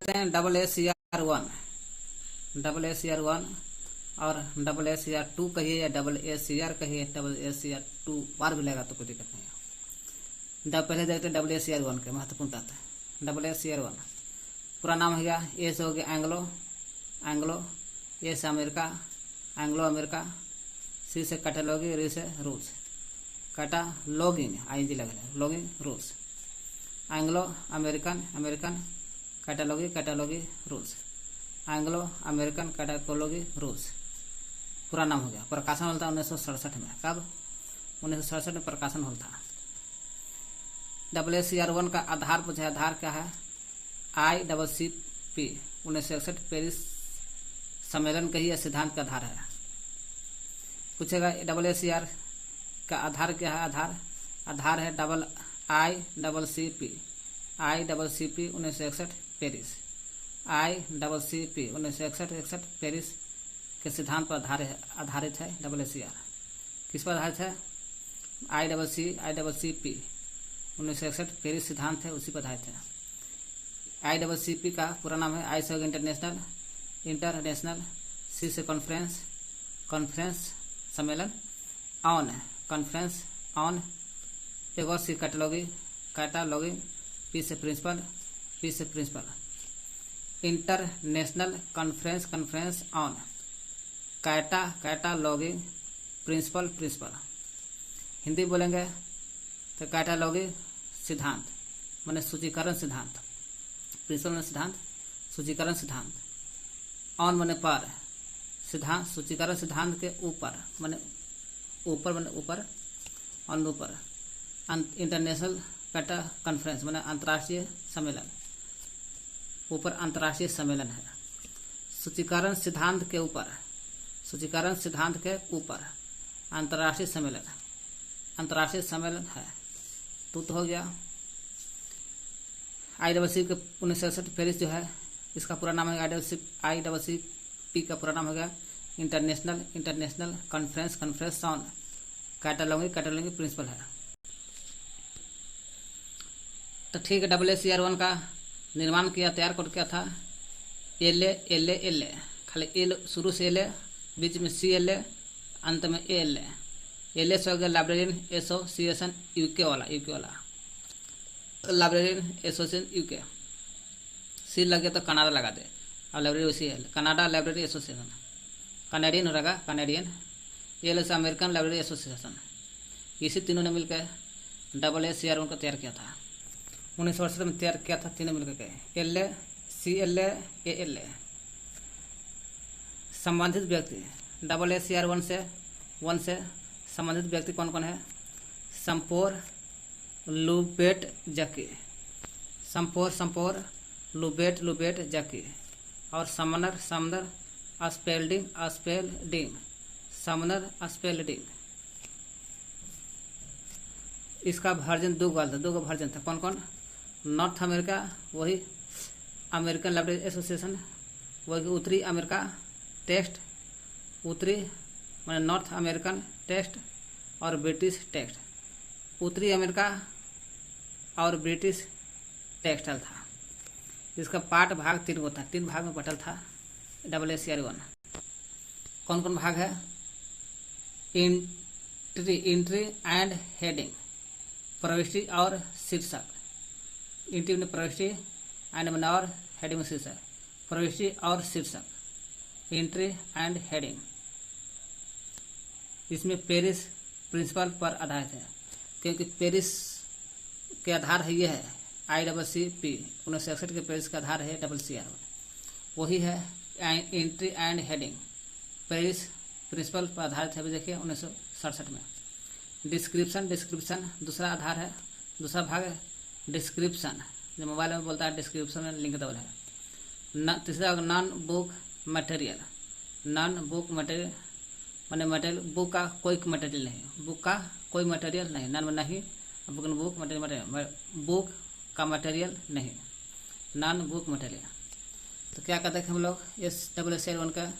कहते हैं AACR1, AACR1 और AACR2 कहिए या AACR कहिए, AACR2 बार भी लगा तो कोई दिक्कत नहीं है। पहले देखते हैं AACR1 के महत्वपूर्ण तथ्य। AACR1 पूरा नाम हो गया, ए से हो गया एंग्लो, ए से अमेरिका, एंग्लो अमेरिका, सी से कैटालॉगी, री से रूल्स, कैटालॉगिंग ING लगा, logging rules, Anglo American catalogue rules, Anglo American catalogue rules पूरा नाम हो गया। प्रकाशन हुआ था 1967 में। कब? 1967 में प्रकाशन हुआ था। AACR1 का आधार पूछा है, आधार क्या है? ICCP 1961 पेरिस सम्मेलन का ही सिद्धांत का आधार है। पूछेगा AACR का आधार क्या है? आधार है ICCP 1961 पेरिस, ICCP 1961 पेरिस के सिद्धांत पर आधारित है AACR। किस पर आधारित है? ICCP 1961 पेरिस सिद्धांत है, उसी पर आधारित है। ICCP का पूरा नाम है, I से इंटरनेशनल, C से कॉन्फ्रेंस सम्मेलन, कॉन्फ्रेंस ऑन, एक और C कैटालॉगी, P से principle, international conference on cataloguing principle. Hindi बोलेंगे तो कैटालॉगी सिद्धांत माने सूचीकरण सिद्धांत, प्रिंसिपल माने सिद्धांत, सूचीकरण सिद्धांत, ऑन माने पर, सिद्धांत सूचीकरण सिद्धांत के ऊपर माने ऊपर, ऑन ऊपर, इंटरनेशनल कॉन्फ्रेंस माने अंतर्राष्ट्रीय सम्मेलन, ऊपर अंतर्राष्ट्रीय सम्मेलन है। सूचीकरण सिद्धांत के ऊपर अंतर्राष्ट्रीय सम्मेलन है। तो हो गया। ICCP के 1961 पेरिस जो है, इसका पूरा नाम है ICCP का पूरा नाम हो गया इंटरनेशनल कॉन्फ्रेंस ऑन कैटालॉगी प्रिंसिपल है। तो ठीक है, AACR1 का निर्माण किया, तैयार कर क्या था? LA खाली एल, शुरू से LA, बीच में CLA, अंत में ALA। LA से हो गया लाइब्रेरियन एसोसिएशन UK वाला, लाइब्रेरियन एसोसिएशन UK। C लगे तो कनाडा लगा दे, और लाइब्रेरी उसी है, कनाडा लाइब्रेरी एसोसिएशन, कनेडियन हो रहेगा, कनेडियन। AL से अमेरिकन लाइब्रेरी एसोसिएशन। इसी तीनों ने मिलकर AACR1 को तैयार किया था। 1968 में तैयार किया था, तीनों मिलकर के LA, CLA, ALA। संबंधित व्यक्ति AACR1 से संबंधित व्यक्ति कौन कौन है? संपोर लुबेट जकी और समनर स्पेल्डिंग। इसका वर्जन दो गो वर्जन था। कौन? नॉर्थ अमेरिका, वही अमेरिकन लाइब्रेरी एसोसिएशन, वही उत्तरी अमेरिका टेक्स्ट, उत्तरी माने नॉर्थ अमेरिकन टेक्स्ट और ब्रिटिश टेक्स्ट, उत्तरी अमेरिका और ब्रिटिश टेक्सटल था। इसका पाठ भाग 3 होता है, 3 भाग में बटल था AACR1। कौन कौन भाग है? इंट्री एंड हेडिंग, प्रविष्टि और शीर्षक। इंट्री में प्रविष्टि, एंड में और, हेडिंग में शीर्षक, प्रविष्टि और शीर्षक, इंट्री एंड हेडिंग। इसमें पेरिस प्रिंसिपल पर आधारित है, क्योंकि पेरिस के आधार है, ये है ICCP 1961 के पेरिस का आधार है AACR1, वही है entry and heading, Paris principle पर आधारित है। देखिए 1967 में। डिस्क्रिप्शन दूसरा आधार है, दूसरा भाग है डिस्क्रिप्शन, जो मोबाइल में बोलता है डिस्क्रिप्शन में लिंक डबल है। तीसरा नॉन बुक मटेरियल माने मटेरियल, बुक का कोई मटेरियल नहीं, नॉन में नहीं, बुक का मटेरियल नहीं, नॉन बुक मटेरियल। तो क्या कहते हैं हम लोग? इस AACR1 का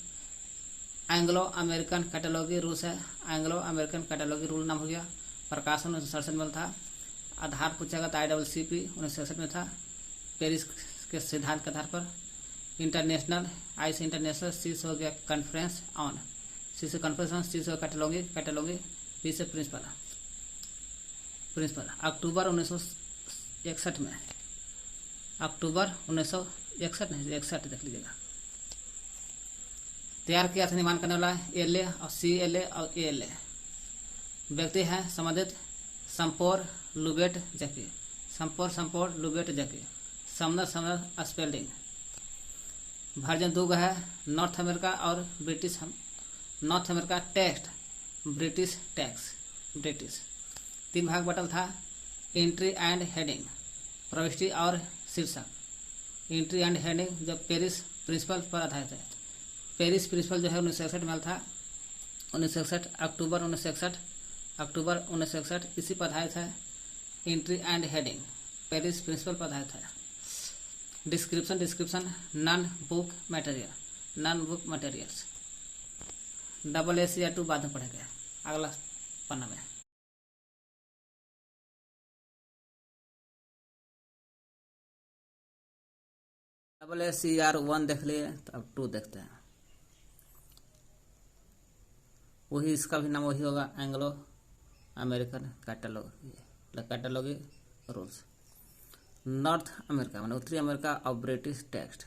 एंग्लो अमेरिकन कैटालॉगी रूल्स है, एंग्लो अमेरिकन कैटालॉगी रूल नाम हो गया। प्रकाशन 1967 में था। आधार पूछेगा तो ICCP 1967 में था, पेरिस के सिद्धांत के आधार पर। इंटरनेशनल, आई से इंटरनेशनल, सी से हो गया कॉन्फ्रेंस ऑन, सी से कॉन्फ्रेंस ऑन, सी से कैटलॉगी, पी से प्रिंसिपल। अक्टूबर 1961 में, अक्टूबर 1961 नहीं 61 देख लीजिएगा, तैयार किया था निर्माण करने वाला एलए और CLA और ALA व्यक्ति हैं संबंधित संपोर लुबेट जैकी, संपोर लुबेट जैकी, समनर स्पेल्डिंग। वर्जन 2 है नॉर्थ अमेरिका और British, north America text, British tax, British. 3 भाग बटल था, एंट्री एंड हेडिंग, प्रविष्टि और शीर्षक। एंट्री एंड हेडिंग जो पेरिस प्रिंसिपल पर आधारित है। पेरिस प्रिंसिपल जो है 1961 में था, 1961 अक्टूबर 1961 इसी पर आधारित है। Entry and heading Paris principle पर आधारित है। Description non book materials, AAC 2 बाद में पढ़ेंगे अगला पन्ना में। AAC 1 देख लिए, तो अब 2 देखते हैं। वही इसका भी नाम वही होगा, Anglo American catalogue rules. North America माने उत्तरी अमेरिका और ब्रिटिश टेक्स्ट,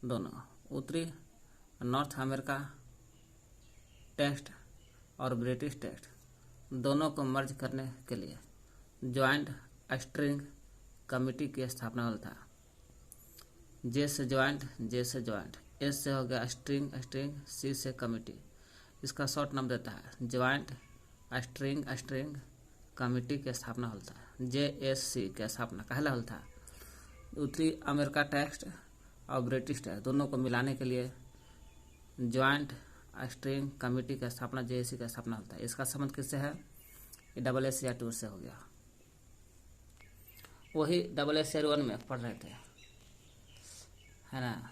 दोनों उत्तरी नॉर्थ अमेरिका टेक्स्ट और ब्रिटिश टेक्स्ट दोनों को मर्ज करने के लिए ज्वाइंट स्ट्रिंग कमिटी की स्थापना हुई था। जे से ज्वाइंट, एस से हो गया स्ट्रिंग, सी से कमिटी, इसका शॉर्ट नाम देता है ज्वाइंट स्ट्रिंग कमिटी की स्थापना होता है। JSC की स्थापना कहला होता है। उत्तरी अमेरिका टेक्स्ट और ब्रिटिश टेक्स्ट दोनों को मिलाने के लिए ज्वाइंट स्ट्रिंग कमिटी की स्थापना, JSC की स्थापना होता है। इसका संबंध किससे है? AAC 2 से हो गया। वही AAC 1 में पढ़ रहे थे, है ना।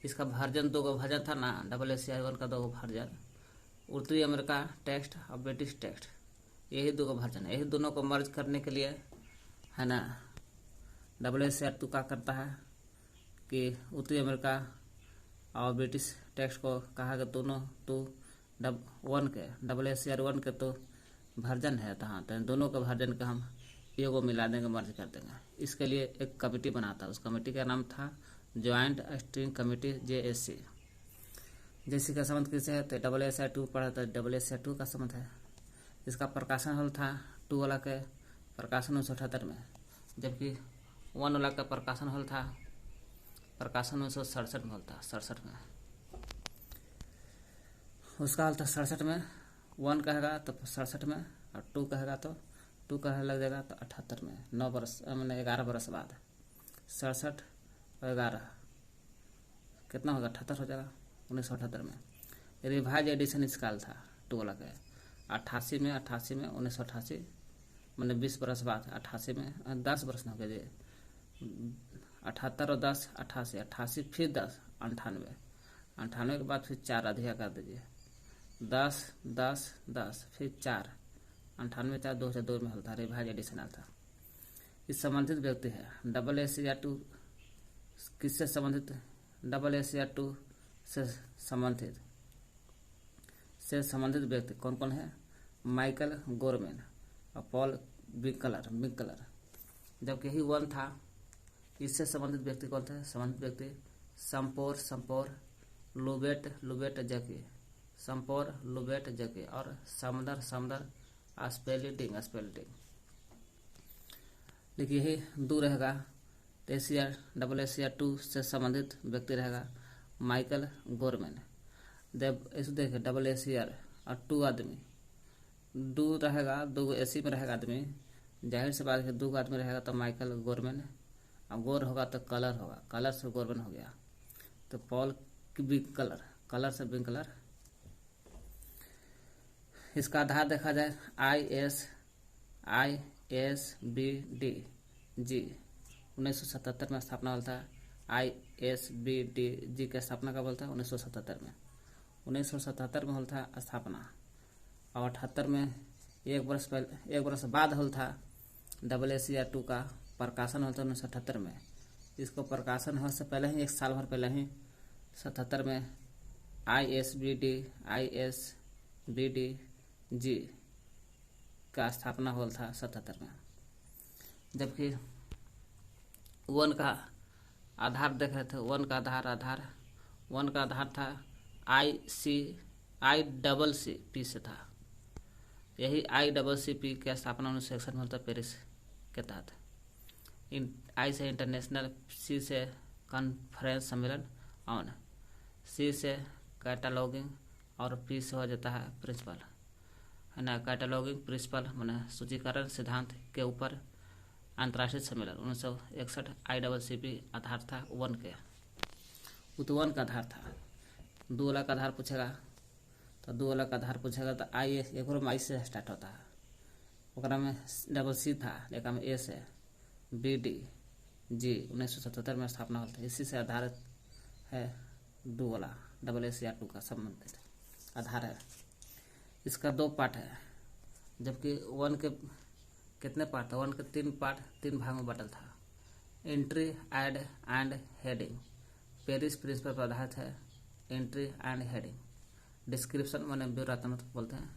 इसका वर्जन 2 वर्जन था ना, AAC 1 का 2 वर्जन, उत्तरी अमेरिका टेक्स्ट और ब्रिटिश टेक्स्ट, यही 2 वर्जन है। यही दोनों को मर्ज करने के लिए, है ना, AAC 2 क्या करता है कि उत्तरी अमेरिका और ब्रिटिश टेक्स्ट को कहा कि दोनों तो AAC 1 के तो वर्जन है, तो हाँ, तो दोनों के वर्जन का हम एगो मिला देंगे, मर्ज कर देंगे। इसके लिए एक कमेटी बनाता है, उस कमेटी का नाम था joint string committee, JSC। JSC का संबंध किससे है? तो AAC 2 पढ़ा था, AAC 2 का संबंध है। इसका प्रकाशन हल था 2 वाला के प्रकाशन 1978 में, जबकि 1 वाला का प्रकाशन हल था 1967 में, होता 67 में। उसका हल था 67 में, 1 कहेगा तो 67 में, और 2 कहेगा तो 2 कहे लग जाएगा तो 78 में, 9 वर्ष मैंने 11 वर्ष बाद। 67 और 11 कितना होगा? 78 हो जाएगा 1978 में। रिवाइज एडिशन इसका था 2 वाला का 88 में 1988 मैंने 20 बरस बाद 88 में 10 बरस ना हो गए, 78 और 10 88 फिर 10 98 के बाद फिर 4 अधिका कर दीजिए, 10 फिर 4 98 4 2002 में होता रिवाइज एडिशन आता। इस संबंधित व्यक्ति है AAC 2 किससे संबंधित? AAC 2 से संबंधित व्यक्ति कौन कौन है? माइकल गोरमैन और पॉल बिंकलर। जबकि यही 1 था, इससे संबंधित व्यक्ति कौन थे? संबंधित व्यक्ति संपोर लुबेट जकी और समदर स्पेल्डिंग। देखिए यही 2 रहेगा। AAC 2 से संबंधित व्यक्ति रहेगा माइकल गोरमैन। इसे देखिए AAC और 2 आदमी, 2 रहेगा, 2 AC में रहेगा आदमी, जाहिर से बात है 2 आदमी रहेगा तो माइकल गोरमैन, और गोर होगा तो कलर होगा, कलर से गोरमैन हो गया, तो पॉल बिंकलर, कलर से बिंकलर। इसका आधार देखा जाए ISBDG 1977 में स्थापना हुआ था। ISBDG की स्थापना कब बोलता है? 1977 में। 1977 में हुआ था स्थापना, और 78 में 1 वर्ष बाद हुआ था AAC 2 का प्रकाशन हुआ था 1978 में। इसको प्रकाशन होने से पहले ही 1 साल भर पहले ही 77 में ISBD-जी का स्थापना हुआ था 77 में। जबकि वन का आधार देख रहे थे, वन का आधार था ICCP से था। यही ICCP की स्थापना 1961 में होता पेरिस के तहत। आई से इंटरनेशनल, सी से कॉन्फ्रेंस सम्मेलन, ऑन, सी से कैटलॉगिंग और पी से हो जाता है प्रिंसिपल, है ना। कैटलॉगिंग प्रिंसिपल मैंने सूचीकरण सिद्धांत के ऊपर अंतर्राष्ट्रीय सम्मेलन 1961। ICCP आधार था वन के, वन का आधार था। 2 वाला का आधार पूछेगा तो 2 वाला का आधार पूछेगा तो आई, एक में आई से स्टार्ट होता है, ओकरा में CC था, एक में ए से, BD-जी 1977 में स्थापना हुआ था। इसी से आधारित है 2 वाला AACR2 का संबंधित आधार है। इसका 2 पार्ट है, जबकि वन के कितने पार्ट था? वन के 3 पार्ट, 3 भाग में बटल था। Entry, add and heading. Paris principle पर आधारित है एंट्री एंड हेडिंग। डिस्क्रिप्शन मैंने विवरणात्मक बोलते हैं,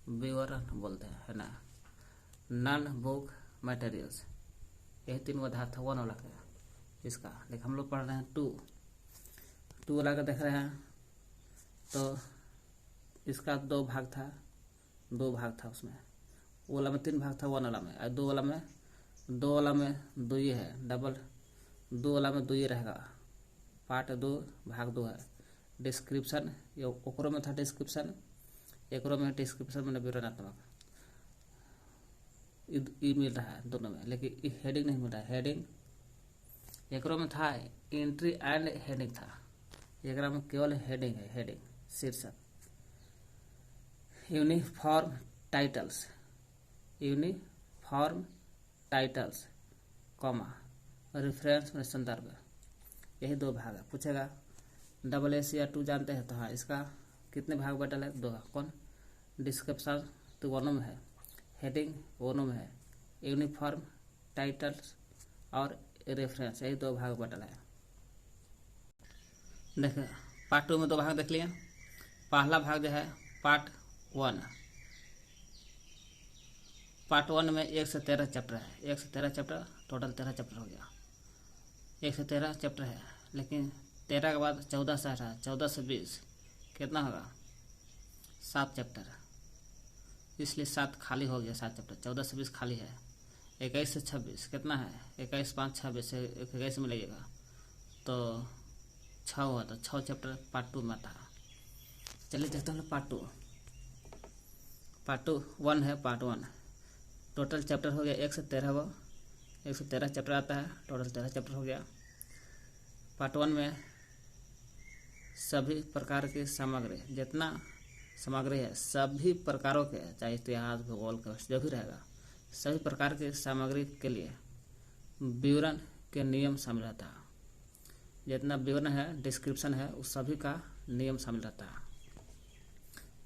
विवरण बोलते हैं, है ना। नॉन बुक मटेरियल्स, यही 3 आधार था वन वाला का इसका। लेकिन हम लोग पढ़ रहे हैं 2 वाला का देख रहे हैं तो इसका 2 भाग था, 2 भाग था उसमें। वो वाला में 3 भाग था वन वाला में, और 2 वाला में 2 ही है, डबल 2 वाला में 2 ही रहेगा। पार्ट 2 भाग 2 है। डिस्क्रिप्शन, ये ओकरो में था डिस्क्रिप्शन, एकरो में डिस्क्रिप्शन मैंने विवरणात्मक ई मिल रहा है दोनों में, लेकिन हेडिंग नहीं मिल रहा है। हेडिंग एकरो में था, एंट्री एंड हेडिंग था, एकरा में केवल हेडिंग है, हेडिंग शीर्षक। यूनिफॉर्म टाइटल्स, कॉमा, रेफरेंस में संदर्भ, यही 2 भाग है। पूछेगा AACR2 जानते हैं तो हाँ, इसका कितने भाग बटल है? 2 भाग। कौन? डिस्क्रिप्शन तो वनों में है, हेडिंग वनों में है, यूनिफॉर्म टाइटल्स और रेफरेंस, यही 2 भाग बटल है। देखिए पार्ट 2 में 2 भाग देख लिया। पहला भाग जो है पार्ट 1। पार्ट 1 में 1 से 13 चैप्टर है, 1 से 13 चैप्टर, टोटल 13 चैप्टर हो गया। 1 से 13 चैप्टर है, लेकिन 13 के बाद 14 से हटा, 14 से 20 कितना होगा? 7 चैप्टर, इसलिए 7 खाली हो गया, 7 चैप्टर। 14 से 20 खाली है। 21 से 26 कितना है? 21 5 26, 21 में लगेगा तो 6 हुआ, तो 6 चैप्टर पार्ट 2 में था। चलिए देखते हैं पार्ट 2। पार्ट 1 है, पार्ट 1 टोटल चैप्टर हो गया 1 से 13 वो 1 से 13 चैप्टर आता है, टोटल 13 चैप्टर हो गया। पार्ट 1 में सभी प्रकार की सामग्री, जितना सामग्री है सभी प्रकारों के, चाहे इतिहास, भूगोल का जो भी रहेगा, सभी प्रकार की सामग्री के लिए विवरण के नियम शामिल रहता है। जितना विवरण है, डिस्क्रिप्शन है, उस सभी का नियम शामिल रहता है।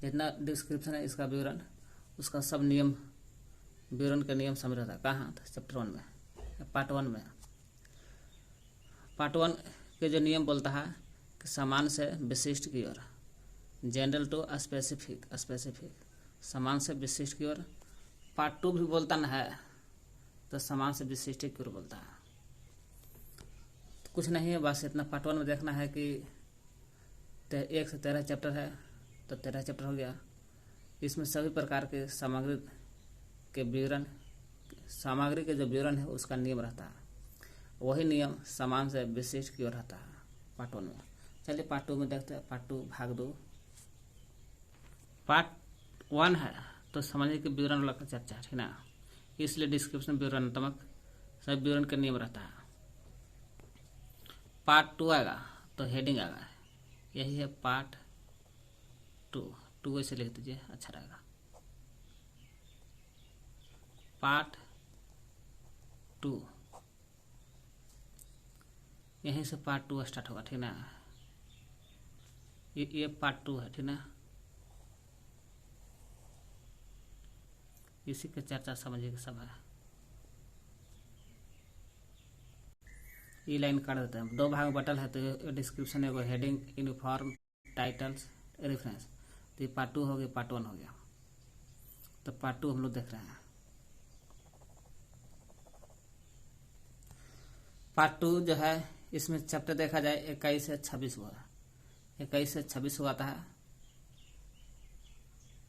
जितना डिस्क्रिप्शन है, इसका विवरण, उसका सब नियम, विवरण के नियम शामिल रहता है। कहाँ? चैप्टर 1 में, पार्ट 1 में। पार्ट 1 के जो नियम बोलता है कि समान से विशिष्ट की ओर, जनरल टू स्पेसिफिक, समान से विशिष्ट की ओर। पार्ट 2 भी बोलता ना है तो समान से विशिष्ट की ओर बोलता है। तो कुछ नहीं है, बस इतना पार्ट 1 में देखना है कि 1 से 13 चैप्टर है, तो 13 चैप्टर हो गया। इसमें सभी प्रकार के सामग्री के विवरण, सामग्री के जो विवरण है उसका नियम रहता है। वही नियम समान से विशिष्ट की ओर रहता है पार्ट 1 में। चलिए पार्ट 2 में देखते हैं। पार्ट 2 भाग 2। पार्ट 1 है तो समझिए कि विवरण वाला का चर्चा, ठीक ना, इसलिए डिस्क्रिप्शन विवरणात्मक सब विवरण का नियम रहता है। पार्ट 2 आएगा तो हेडिंग आएगा, यही है पार्ट 2 ऐसे लिख दीजिए, अच्छा रहेगा। पार्ट 2, यहीं से पार्ट 2 स्टार्ट होगा, ठीक ना। ये पार्ट 2 है, ठीक ना। इसी की चर्चा समझिए कि सब है। ये लाइन काट देते हैं। 2 भाग में बटल है तो डिस्क्रिप्शन एगो हेडिंग, यूनिफॉर्म, टाइटल्स, रेफरेंस। तो ये पार्ट 2 हो गया, पार्ट 1 हो गया। तो पार्ट 2 हम लोग देख रहे हैं। पार्ट 2 जो है इसमें चैप्टर देखा जाए 21 से 26 हुआ। 21 से 26 हुआ आता है।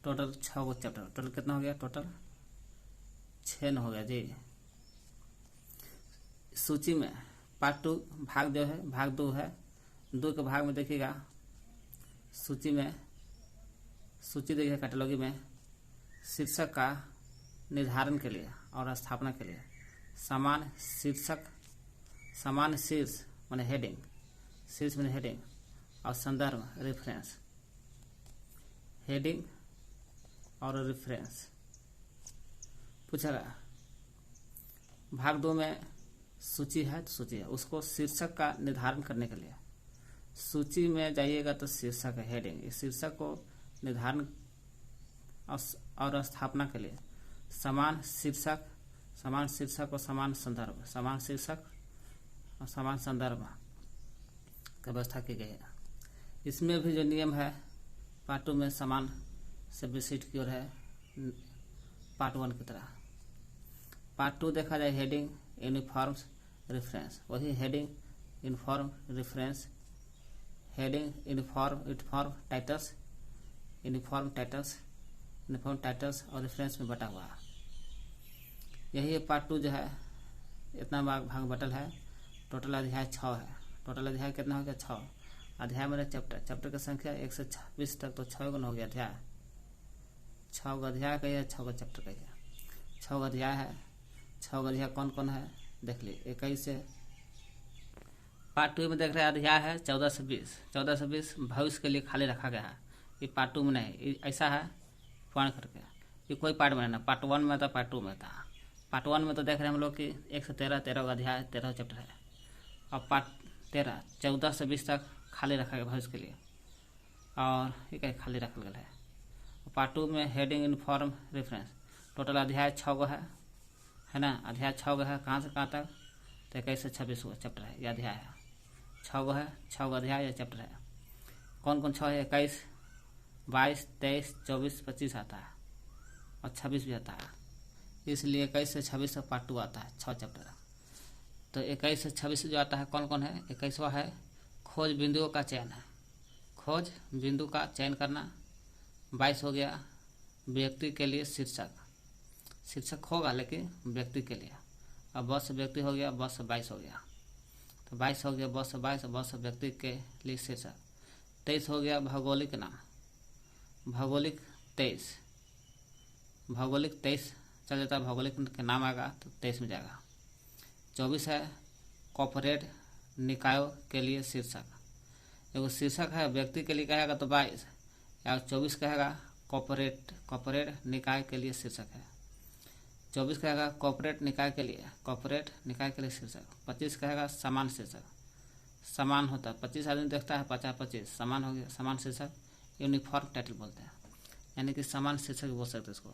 टोटल 6 गो चैप्टर। टोटल कितना हो गया? टोटल 6 हो गया जी। सूची में पार्ट 2 भाग जो है भाग 2 है। 2 के भाग में देखिएगा, सूची में सूची देखिए कैटेलॉगी में शीर्षक का निर्धारण के लिए और स्थापना के लिए समान शीर्षक, समान शीर्ष माने हेडिंग, शीर्ष माने हेडिंग और संदर्भ रेफरेंस, हेडिंग और रेफरेंस पूछेगा। भाग 2 में सूची है तो सूची है, उसको शीर्षक का निर्धारण करने के लिए सूची में जाइएगा तो शीर्षक है, हेडिंग। इस शीर्षक को निर्धारण और स्थापना के लिए समान शीर्षक और समान संदर्भ, समान शीर्षक और समान संदर्भ की व्यवस्था की गई है। इसमें भी जो नियम है पार्ट 2 में समान से विशिष्ट की ओर है, पार्ट 1 की तरह। पार्ट 2 देखा जाए हेडिंग, यूनिफॉर्म, रेफरेंस। वही heading, uniform, reference, heading, uniform titles, uniform titles और रेफरेंस में बटा हुआ है। यही पार्ट 2 जो है इतना भाग बटल है। टोटल अध्याय 6 है। टोटल अध्याय कितना हो गया? 6 अध्याय मेरे चैप्टर की संख्या 1 से 26 तक, तो 6 गुना हो गया अध्याय। 6 गो अध्याय कहिए, 6 गो चैप्टर कहिए। 6 गो अध्याय है। 6 गो अध्याय कौन कौन है देख ली। 21 से पार्ट 2 में देख रहे हैं अध्याय है 14 से 20। 14 से 20 भविष्य के लिए खाली रखा गया है। ये पार्ट 2 में नहीं, ऐसा है पॉइंट करके। ये कोई पार्ट में नहीं, पार्ट 1 में था, पार्ट 2 में था। पार्ट 1 में तो देख रहे हैं हम लोग कि 1 से 13 का अध्याय, 13 चैप्टर है। और पार्ट 13 14 से 20 तक खाली रखा गया भविष्य के लिए, और ये कहीं खाली रखा गया है। पार्ट 2 में हेडिंग, यूनिफॉर्म, रेफरेंस। टोटल अध्याय 6 गो है ना। अध्याय 6 गो है, कहाँ से कहाँ तक? तो 21 से 26 हुआ चैप्टर है, यह अध्याय है। 6 गो है, 6 गो अध्याय या चैप्टर है। कौन कौन 6 है? 21, 22, 23, 24, 25 आता है और 26 भी आता है। इसलिए 21 से 26 तक पार्ट 2 आता है, 6 चैप्टर। तो 21 से 26 जो आता है कौन कौन है? 21वां है खोज बिंदुओं का चयन है, खोज बिंदु का चयन करना। 22 हो गया व्यक्ति के लिए शीर्षक होगा लेकिन व्यक्ति के लिए। अब बस व्यक्ति हो गया, बस 22 हो गया। तो 22 हो गया बस 22, बस व्यक्ति के लिए शीर्षक। 23 हो गया भौगोलिक नाम, भौगोलिक 23 चल जाता है, भौगोलिक के नाम आएगा तो 23 में जाएगा। 24 है कॉर्पोरेट निकायों के लिए शीर्षक। एगो शीर्षक है व्यक्ति के लिए कहेगा तो 22, या 24 कहेगा कॉर्पोरेट निकाय के लिए शीर्षक है। 24 कहेगा कॉर्पोरेट निकाय के लिए शीर्षक। 25 कहेगा समान शीर्षक, समान होता है 25 आदमी देखता है 50-25 समान हो गया, समान शीर्षक। यूनिफॉर्म टाइटल बोलते हैं, यानी कि समान शीर्षक बोल सकते इसको,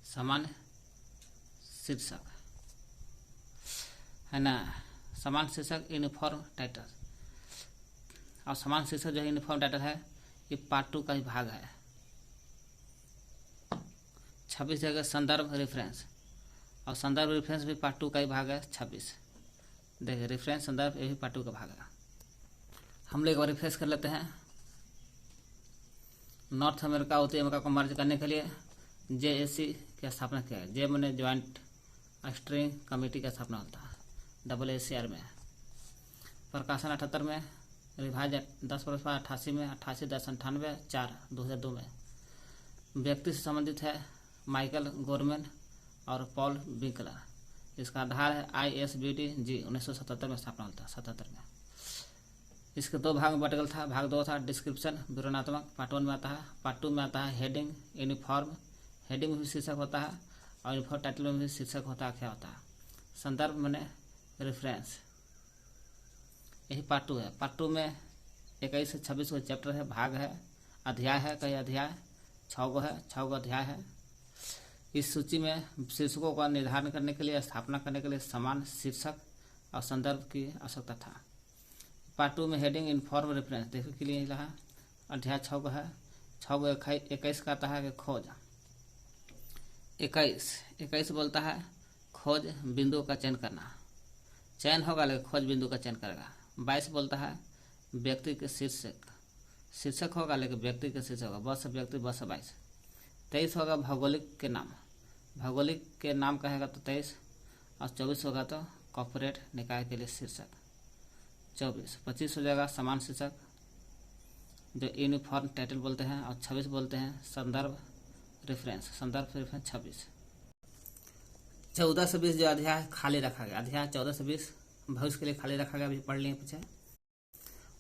समान शीर्षक है ना। समान शीर्षक यूनिफॉर्म टाइटल। और समान शीर्षक जो है यूनिफॉर्म टाइटल है, ये पार्ट 2 का ही भाग है। 26 जगह संदर्भ रेफरेंस, और संदर्भ रेफरेंस भी पार्ट 2 का ही भाग है। 26 देखिए रेफरेंस संदर्भ ये भी पार्ट 2 का भाग है। हम लोग एक बार रिफ्रेश कर लेते हैं। नॉर्थ अमेरिका उत्तरी अमेरिका को मर्ज करने के लिए JAC की स्थापना किया है। जे मैंने ज्वाइंट स्टीयरिंग कमेटी की स्थापना होता है AACR में। प्रकाशन 78 में, रिवाइज 10/88 में, 88-98, 4/2002 में। व्यक्ति से संबंधित है माइकल गोरमैन और पॉल विंकलर। इसका आधार है ISBT G 1977 में स्थापना होता है, 77 में। इसके 2 भाग में बटल था। भाग 2 था डिस्क्रिप्शन विवरणात्मक, पार्ट 1 में आता है। पार्ट 2 में आता है हेडिंग, यूनिफॉर्म, हेडिंग में भी शीर्षक होता है और यूनिफॉर्म टाइटल में भी शीर्षक होता है, क्या होता है, संदर्भ मैंने रेफरेंस। यही पार्ट 2 है। पार्ट 2 में 21 से 26 को चैप्टर है, भाग है, अध्याय है, कई अध्याय 6 गो है, 6 गो अध्याय है। इस सूची में शीर्षकों का निर्धारण करने के लिए, स्थापना करने के लिए समान शीर्षक और संदर्भ की आवश्यकता था। पार्ट 2 में हेडिंग इनफॉर्म रेफरेंस देखने के लिए रहा। अध्याय 6 को है। 6 का आता है कि खोज। 21 बोलता है खोज बिंदुओं का चयन करना। चयन होगा लेकिन खोज बिंदु का चयन करेगा। 22 बोलता है व्यक्ति के शीर्षक होगा लेकिन व्यक्ति के शीर्षक होगा। ब से व्यक्ति, ब से 22। 23 होगा भौगोलिक के नाम। भौगोलिक के नाम कहेगा तो 23। और 24 होगा तो कॉर्पोरेट निकाय के लिए शीर्षक 24। 25 हो जाएगा समान शीर्षक जो यूनिफॉर्म टाइटल बोलते हैं। और 26 बोलते हैं संदर्भ रेफरेंस 26। 14 से 20 जो अध्याय खाली रखा गया, अध्याय 14 से 20 भविष्य के लिए खाली रखा गया। अभी पढ़ लिए पीछे।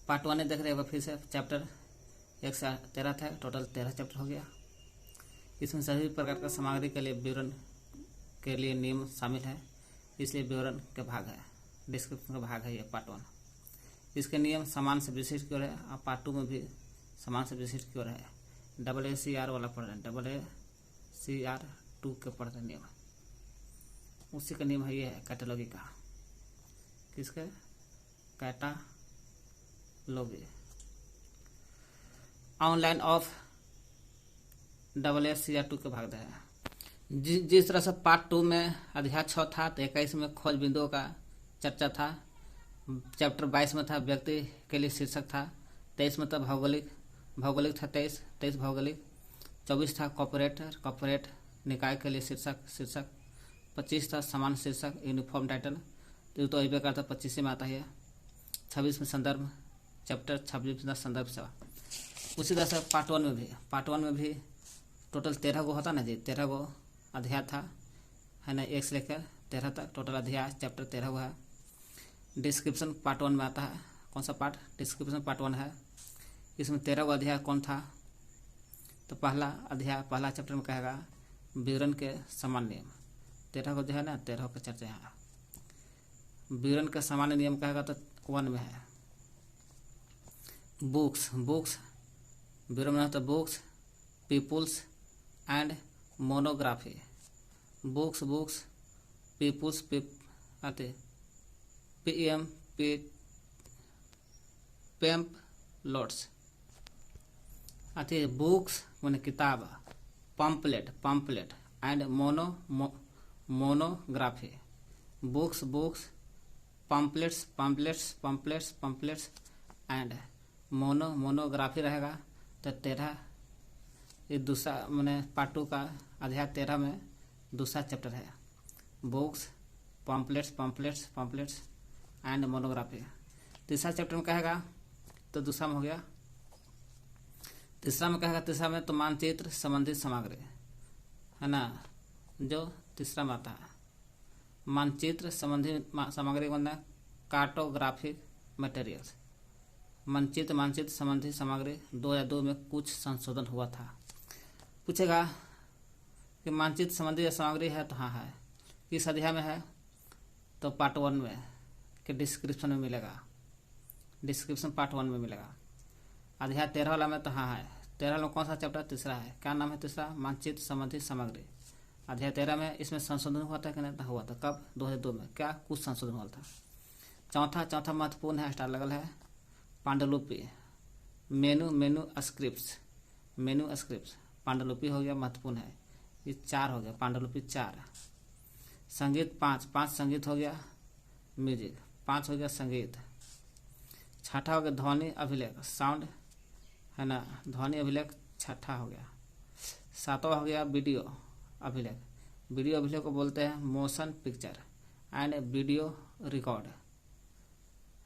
पार्ट 1 देख रहे हैं फिर से। चैप्टर 1 से 13 था, टोटल 13 चैप्टर हो गया। इसमें सभी प्रकार का सामग्री के लिए विवरण के लिए नियम शामिल है, इसलिए विवरण के भाग है, डिस्क्रिप्शन का भाग है ये पार्ट 1। इसके नियम समान से विशिष्ट की ओर है। और पार्ट 2 में भी समान से विशिष्ट की ओर है। AACR वाला पढ़ रहे हैं, AACR 2 के पढ़ रहे नियम, उसी का नियम है ये है कैटालॉगी का। किसके? कैटालॉगी ऑनलाइन ऑफ AACR 2 के भाग है। जिस तरह से पार्ट 2 में अध्याय 6 था तो 21 में खोज बिंदुओं का चर्चा था। चैप्टर 22 में था व्यक्ति के लिए शीर्षक था। 23 में था भौगोलिक था। 23 भौगोलिक। 24 था कॉर्पोरेट निकाय के लिए शीर्षक। 25 था समान शीर्षक यूनिफॉर्म टाइटल, तो अभी करता 25 में आता है। 26 में संदर्भ, चैप्टर 26 में संदर्भ सेवा। उसी तरह से पार्ट 1 में भी टोटल 13 गो होता ना जी, 13 गो अध्याय था, है ना, 1 से लेकर 13 तक टोटल अध्याय चैप्टर 13 गो है। डिस्क्रिप्शन पार्ट 1 में आता है। कौन सा पार्ट? डिस्क्रिप्शन पार्ट 1 है। इसमें 13 गो अध्याय कौन था? तो पहला चैप्टर में कहेगा विवरण के समान नियम। 13 को जो है ना, 13 का चर्चा यहाँ। विवरण के सामान्य नियम कहेगा तो 1 में है। बुक्स विवरण में तो books, peoples and monography. Books peoples आते पेम्पलेट्स आती है। बुक्स मैंने किताब, pamphlet and monography. Books pamphlets and monography रहेगा। तो 13 ये दूसरा मैंने पार्ट 2 का अध्याय 13 में दूसरा चैप्टर है। Books pamphlets and monography. तीसरा चैप्टर में कहेगा तो दूसरा में हो गया। तीसरा में तो मानचित्र संबंधित सामग्री है ना, जो तीसरा में आता है। मानचित्र संबंधित सामग्री मतलब कार्टोग्राफिक मटेरियल्स। मानचित्र संबंधी सामग्री 2002 में कुछ संशोधन हुआ था। पूछेगा कि मानचित्र संबंधी सामग्री है तो हाँ है। किस अध्याय में है? तो पार्ट 1 में के डिस्क्रिप्शन में मिलेगा। डिस्क्रिप्शन पार्ट 1 में मिलेगा। अध्याय 13 वाला में तो हाँ है। 13 में कौन सा चैप्टर? तीसरा है। क्या नाम है तीसरा? मानचित्र संबंधी सामग्री। अध्याय 13 में इसमें संशोधन हुआ था कि नहीं? हुआ था। कब? 2002 में। क्या कुछ संशोधन हुआ था। चौथा महत्वपूर्ण है, स्टार लगल है, पांडुलिपि। मेनू स्क्रिप्ट्स पांडुलिपि हो गया, महत्वपूर्ण है। ये 4 हो गया, पांडुलिपि 4। संगीत 5 संगीत हो गया, म्यूजिक 5 हो गया संगीत। 6 हो गया ध्वनि अभिलेख, साउंड है ना, ध्वनि अभिलेख 6 हो गया। 7 हो गया वीडियो अभिलेख। वीडियो अभिलेख को बोलते हैं motion picture and video record,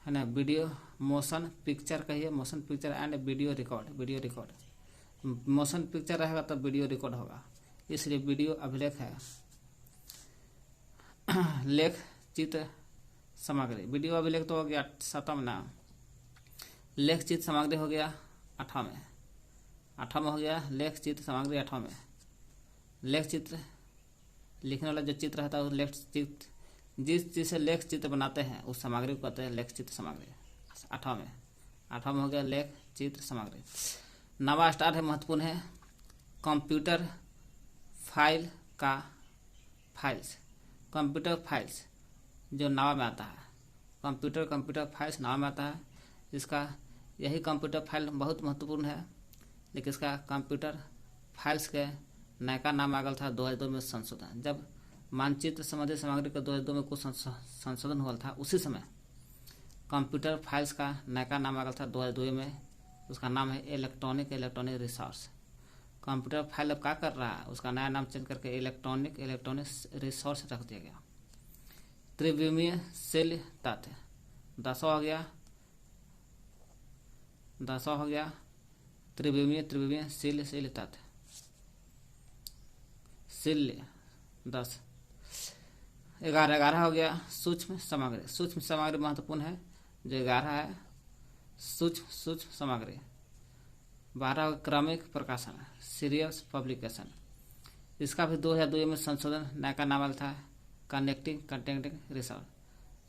है ना। वीडियो मोशन पिक्चर कहिए, motion picture and video record. Motion picture रहेगा तो वीडियो रिकॉर्ड होगा, इसलिए वीडियो अभिलेख है। लेख चित्र सामग्री, वीडियो अभिलेख तो हो गया 7 में ना। लेख चित्र सामग्री हो गया 8 में। 8 में हो गया लेख चित्र सामग्री 8 में। लेख चित्र लिखने वाला जो चित्र रहता है वो लेख चित्र, जिस चीज से लेख चित्र बनाते हैं उस सामग्री को कहते हैं लेख चित्र सामग्री। 8 में हो गया लेख चित्र सामग्री। 9वां स्टार है, महत्वपूर्ण है, कंप्यूटर फाइल का फाइल्स, कंप्यूटर फाइल्स जो नावा में आता है, कंप्यूटर फाइल्स नावा में आता है। इसका यही कंप्यूटर फाइल बहुत महत्वपूर्ण है, लेकिन इसका कंप्यूटर फाइल्स के नयका नाम आ गया था 2002 में संशोधन। जब मानचित्र संबंधी सामग्री के 2002 में कुछ संशोधन हुआ था, उसी समय कंप्यूटर फाइल्स का नयका नाम आ गया था 2002 में। उसका नाम है इलेक्ट्रॉनिक रिसोर्स। कंप्यूटर फाइल अब क्या कर रहा है, उसका नया नाम चेंज करके इलेक्ट्रॉनिक रिसोर्स रख दिया गया। त्रिविमीय सेल तथ्य 10वां हो गया त्रिविमीय सेल तथ्य शल्य 10। 11 हो गया सूक्ष्म सामग्री महत्वपूर्ण है, जो 11 है सूक्ष्म सामग्री। 12 हो क्रमिक प्रकाशन सीरियस पब्लिकेशन। इसका भी 2002 में संशोधन नया नाम आया था कंटेंटिंग रिसोर्स।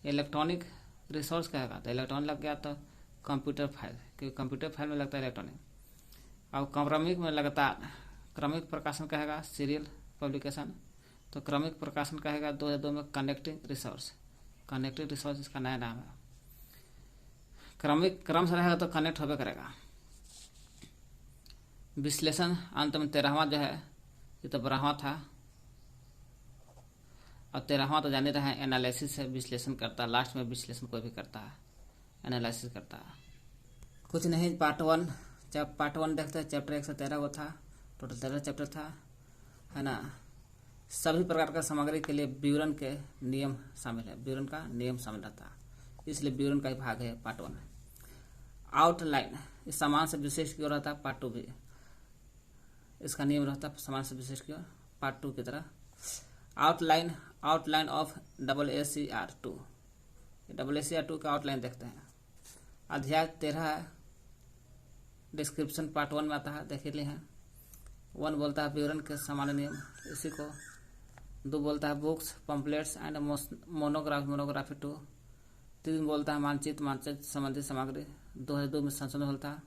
इलेक्ट्रॉनिक रिसोर्स कहेगा तो इलेक्ट्रॉनिक लग गया, तो कंप्यूटर फाइल, क्योंकि कंप्यूटर फाइल में लगता है इलेक्ट्रॉनिक। अब क्रमिक में लगता क्रमिक प्रकाशन कहेगा सीरियल पब्लिकेशन, तो क्रमिक प्रकाशन कहेगा 2002 में कनेक्टिंग रिसोर्स इसका नया नाम है। क्रम से रहेगा तो कनेक्ट होबे करेगा। विश्लेषण अंत में 13वां जो है, ये तो 12वां था, और 13वां तो जाने रहे हैं एनालिसिस से विश्लेषण करता है। लास्ट में विश्लेषण कोई भी करता है, एनालिसिस करता है। कुछ नहीं, पार्ट 1 देखते हैं। चैप्टर 113 वो था, टोटल 13 चैप्टर था, है ना। सभी प्रकार का सामग्री के लिए विवरण के नियम शामिल है, विवरण का नियम शामिल रहता है, इसलिए विवरण का ही भाग है पार्ट 1। आउटलाइन इस समान से विशेष की ओर रहता है, पार्ट 2 भी इसका नियम रहता है समान से विशेष की ओर, पार्ट 2 की तरह। आउटलाइन ऑफ AACR2 का आउटलाइन देखते हैं। अध्याय 13 है, डिस्क्रिप्शन पार्ट 1 में आता है, देख लिए हैं। 1 बोलता है विवरण के सामान्य नियम, इसी को 2 बोलता है बुक्स पम्पलेट्स एंड मोनोग्राफी 2। 3 बोलता है मानचित्र संबंधी सामग्री 2002 में संशोधन होता है।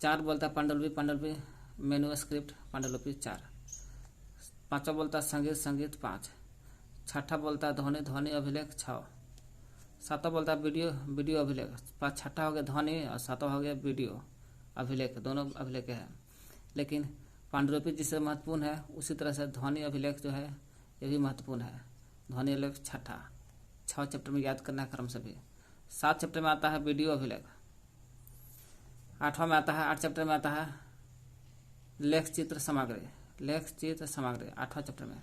4 बोलता है पांडुलिपि मैन्युस्क्रिप्ट पांडुलिपि 4। 5वां बोलता है संगीत 5। 6ठा बोलता है ध्वनि अभिलेख 6। 7वां बोलता है वीडियो अभिलेख। 6ठा हो गया ध्वनि और 7वां हो गया वीडियो अभिलेख, दोनों अभिलेख है। लेकिन पांडुलिपि जिससे महत्वपूर्ण है, उसी तरह से ध्वनि अभिलेख जो है ये भी महत्वपूर्ण है। ध्वनि अभिलेख 6ठा, 6 चैप्टर में याद करना है क्रम से भी। 7 चैप्टर में आता है वीडियो अभिलेख। 8वां में आता है, 8 चैप्टर में आता है लेख चित्र सामग्री 8वां चैप्टर में।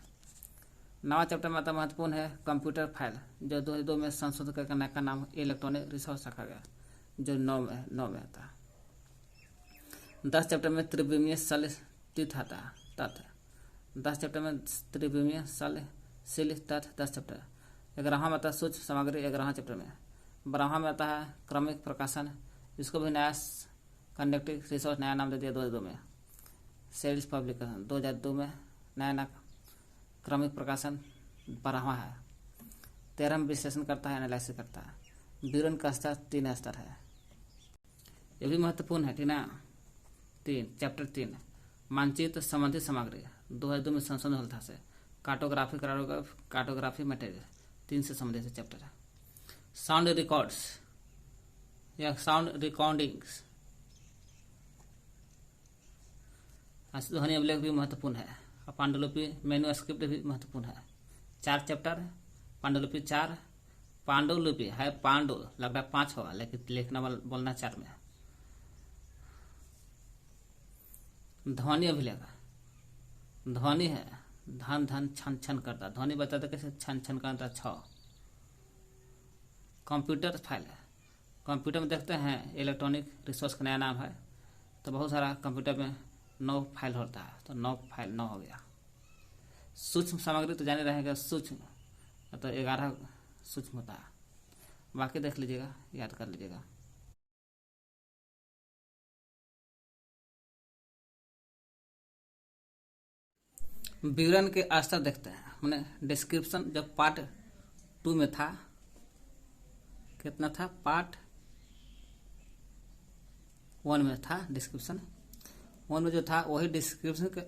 9वां चैप्टर में आता महत्वपूर्ण है कंप्यूटर फाइल, जो 2002 में संशोधन करके नया का नाम इलेक्ट्रॉनिक रिसोर्स रखा गया, जो 9 में आता है। 10 चैप्टर में त्रिविमीय तथ्य 10 चैप्टर में त्रिविमीय तथ्य 10 चैप्टर। 11वां में आता है सूक्ष्म सामग्री 11वां चैप्टर में। 12वां में आता है क्रमिक प्रकाशन, इसको भी नया कंडक्टिंग रिसोर्स नया नाम दे दिया 2002 में। सेल्स पब्लिकेशन 2002 में नया क्रमिक प्रकाशन 12वां है। 13 में विश्लेषण करता है, एनालिसिस करता है। विवरण का स्तर 3 स्तर है, ये भी महत्वपूर्ण है, ठीक ना। 3 चैप्टर 3 मानचित्र संबंधी सामग्री 2002 में संशोधन होता है। कार्टोग्राफी मटेरियल 3 से संबंधित चैप्टर है। साउंड रिकॉर्ड्स या साउंड रिकॉर्डिंग्स, ध्वनि अभिलेख भी महत्वपूर्ण है। और पांडुलिपि मैन्युस्क्रिप्ट भी महत्वपूर्ण है। 4 चैप्टर, पांडुलिपि 4। पांडुलिपि है पांडु, लग रहा है 5 होगा, लेकिन लिखना बोलना 4 में। ध्वनि अभिलेख, ध्वनि है धन छन छन करता, ध्वनि बताता कैसे छन छन करता 6। कंप्यूटर फाइल है, कंप्यूटर में देखते हैं इलेक्ट्रॉनिक रिसोर्स का नया नाम है, तो बहुत सारा कंप्यूटर में 9 फाइल होता है, तो 9 फाइल 9 हो गया। सूक्ष्म सामग्री तो जाने रहेगा, सूक्ष्म तो 11 सूक्ष्म होता है, बाकी देख लीजिएगा, याद कर लीजिएगा। विवरण के स्तर देखते हैं, मैंने डिस्क्रिप्शन जब पार्ट 2 में था, कितना था, पार्ट 1 में था डिस्क्रिप्शन 1 में जो था वही डिस्क्रिप्शन के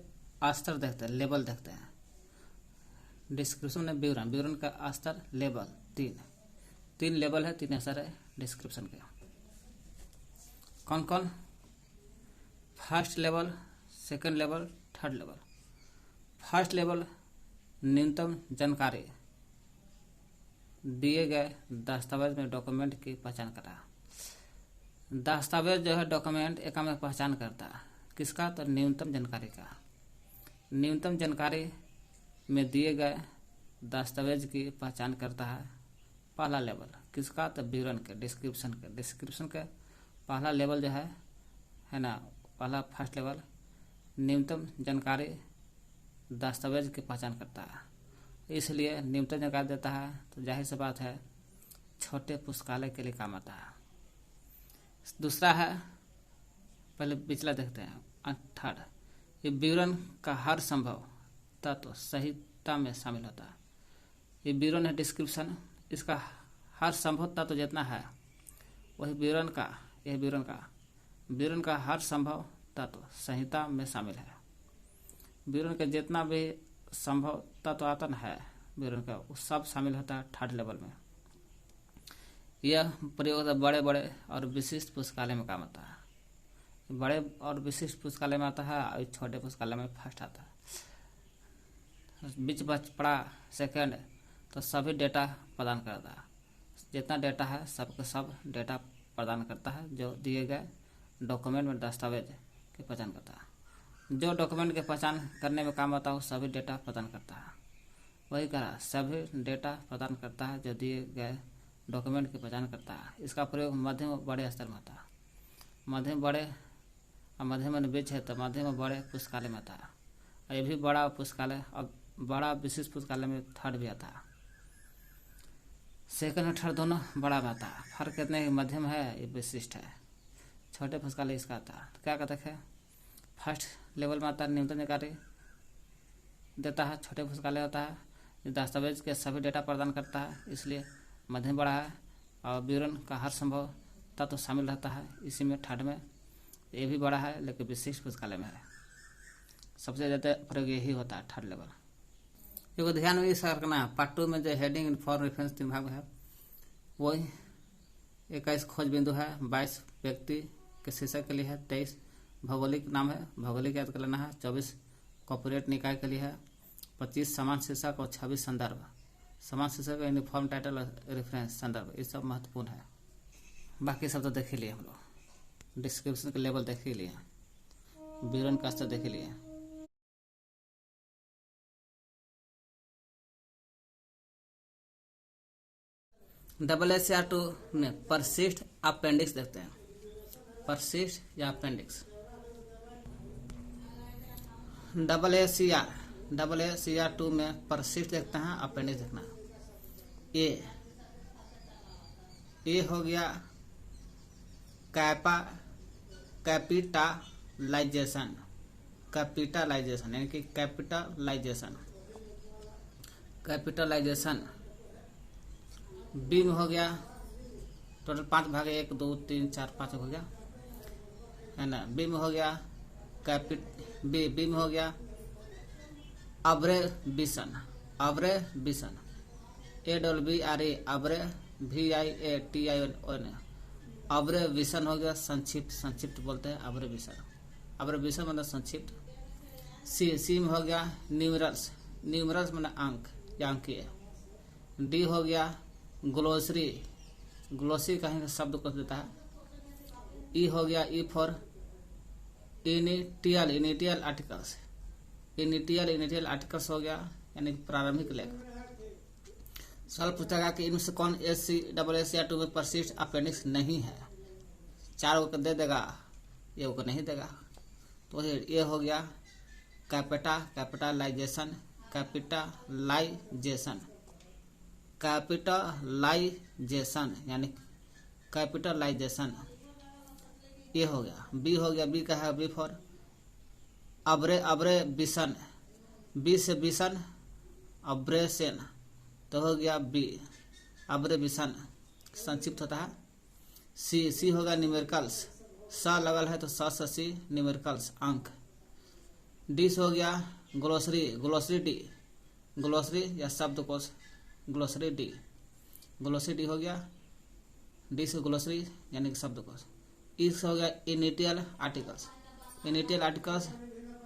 स्तर देखते हैं, लेवल देखते हैं। डिस्क्रिप्शन में विवरण, विवरण का स्तर, लेवल, तीन लेवल है, 3 स्तर है डिस्क्रिप्शन के। कौन कौन? First level, second level, third level. First level न्यूनतम जानकारी, दिए गए दस्तावेज में डॉक्यूमेंट की पहचान करा। दस्तावेज जो है डॉक्यूमेंट एक में पहचान करता है किसका? तो न्यूनतम जानकारी का। न्यूनतम जानकारी में दिए गए दस्तावेज की पहचान करता है पहला लेवल किसका? तो विवरण के, डिस्क्रिप्शन के। डिस्क्रिप्शन के पहला लेवल जो है ना, पहला फर्स्ट लेवल न्यूनतम जानकारी दस्तावेज की पहचान करता है, इसलिए न्यूनतम जानकारी देता है, तो जाहिर सी बात है छोटे पुस्तकालय के लिए काम आता है। दूसरा है, पहले पिछला देखते हैं, थर्ड, ये विवरण का हर संभव तत्व सहीता में शामिल होता है। ये विवरण है डिस्क्रिप्शन, इसका हर संभव तत्व जितना है वही विवरण का, यह विवरण का हर संभव तत्व संहिता में शामिल है। विवरण के जितना भी संभव तत्व आता है विवरण का, वो सब शामिल होता है थर्ड लेवल में। यह प्रयोग बड़े बड़े और विशिष्ट पुस्तकालय में काम आता है। बड़े और विशिष्ट पुस्तकालय में आता है और छोटे पुस्तकालय में फर्स्ट आता है। बीच बच पड़ा सेकंड, तो सभी डेटा प्रदान करता है। जितना डेटा है सबके सब डेटा प्रदान करता है, जो दिए गए डॉक्यूमेंट में दस्तावेज की पहचान करता है। जो डॉक्यूमेंट की पहचान करने में काम आता है वो सभी डेटा प्रदान करता है। वही कहा, सभी डेटा प्रदान करता है जो दिए गए डॉक्यूमेंट की पहचान करता है। इसका प्रयोग मध्यम व बड़े स्तर में आता है। मध्यम बड़े और मध्यम बीच है, तो मध्यम व बड़े पुस्तकालय में आता है। और ये भी बड़ा पुस्तकालय और बड़ा विशिष्ट पुस्तकालय में थर्ड भी आता है। सेकंड और थर्ड दोनों बड़ा में आता है। फर्क कितने ही मध्यम है, ये विशिष्ट है। छोटे पुस्तकालय इसका आता है। तो क्या कहते हैं, फर्स्ट लेवल में आता है, न्यूनतम जानकारी देता है। छोटे पुस्तकालय होता है, दस्तावेज के सभी डेटा प्रदान करता है, इसलिए मध्यम बड़ा है। और विवरण का हर संभव तत्व शामिल रहता है इसी में, थर्ड में। ये भी बड़ा है लेकिन विशिष्ट पुस्तकालय में है। सबसे ज़्यादा प्रयोग यही होता है थर्ड लेवल। देखो ध्यान में इस रखना है, पार्ट 2 में जो हेडिंग फॉर रेफरेंस 3 भाग है, वही 21 खोज बिंदु है, 22 व्यक्ति के शीर्षक के लिए है, 23 भौगोलिक नाम है, भौगोलिक याद कर लेना है, 24 कॉर्पोरेट निकाय के लिए है, 25 समान शीर्षक और 26 संदर्भ। समान शीर्षक यूनिफॉर्म टाइटल रेफरेंस संदर्भ, ये सब महत्वपूर्ण है। बाकी सब तो देख ही लिए हम लोग, डिस्क्रिप्शन के लेवल देख ही लिए, विवरण का स्तर देख ही लिए। SSR2 में परसिस्ट अपेंडिक्स देखते हैं। परसिस्ट या अपेंडिक्स। SSR2 में परसिस्ट देखते हैं, अपेंडिक्स देखना है। ए हो गया कैपिटलाइजेशन, यानी कि कैपिटलाइजेशन। बी में हो गया टोटल 5 भाग, 1 2 3 4 5 हो गया, है ना। बी में हो गया बी में हो गया अब्रेविएशन, ABBRE, VIATION। अब्रेविएशन हो गया संक्षिप्त बोलते हैं अब्रेविएशन मतलब संक्षिप्त। सी में हो गया न्यूमरल्स मतलब अंक या अंकीय। डी हो गया ग्लोसरी कहीं का शब्द को देता है। ई हो गया ई फॉर इनिटियल आर्टिकल्स हो गया, यानी प्रारंभिक लेख। सवाल पूछेगा कि इनमें से कौन SSR2 में परसिस्ट अपेंडिक्स नहीं है। 4 को दे देगा, ये को नहीं देगा। तो ये हो गया कैपिटलाइजेशन, यानी कैपिटलाइजेशन। ये हो गया। बी का है बी फॉर अब्रेविएशन, बी से विशन अब्रेशन, तो हो गया बी अब्रेविएशन संक्षिप्त होता है। सी होगा न्यूमेरिकल्स, स लगल है तो स सी न्यूमेरिकल्स अंक। डिस हो गया ग्लोसरी, ग्लोसरी डी, ग्लोसरी या शब्दकोश, ग्लोसरी डी, ग्लोसरी डी हो गया, डिस ग्लोसरी यानी कि शब्दकोश। इस हो गया इनिटियल आर्टिकल्स, इनिटियल आर्टिकल्स।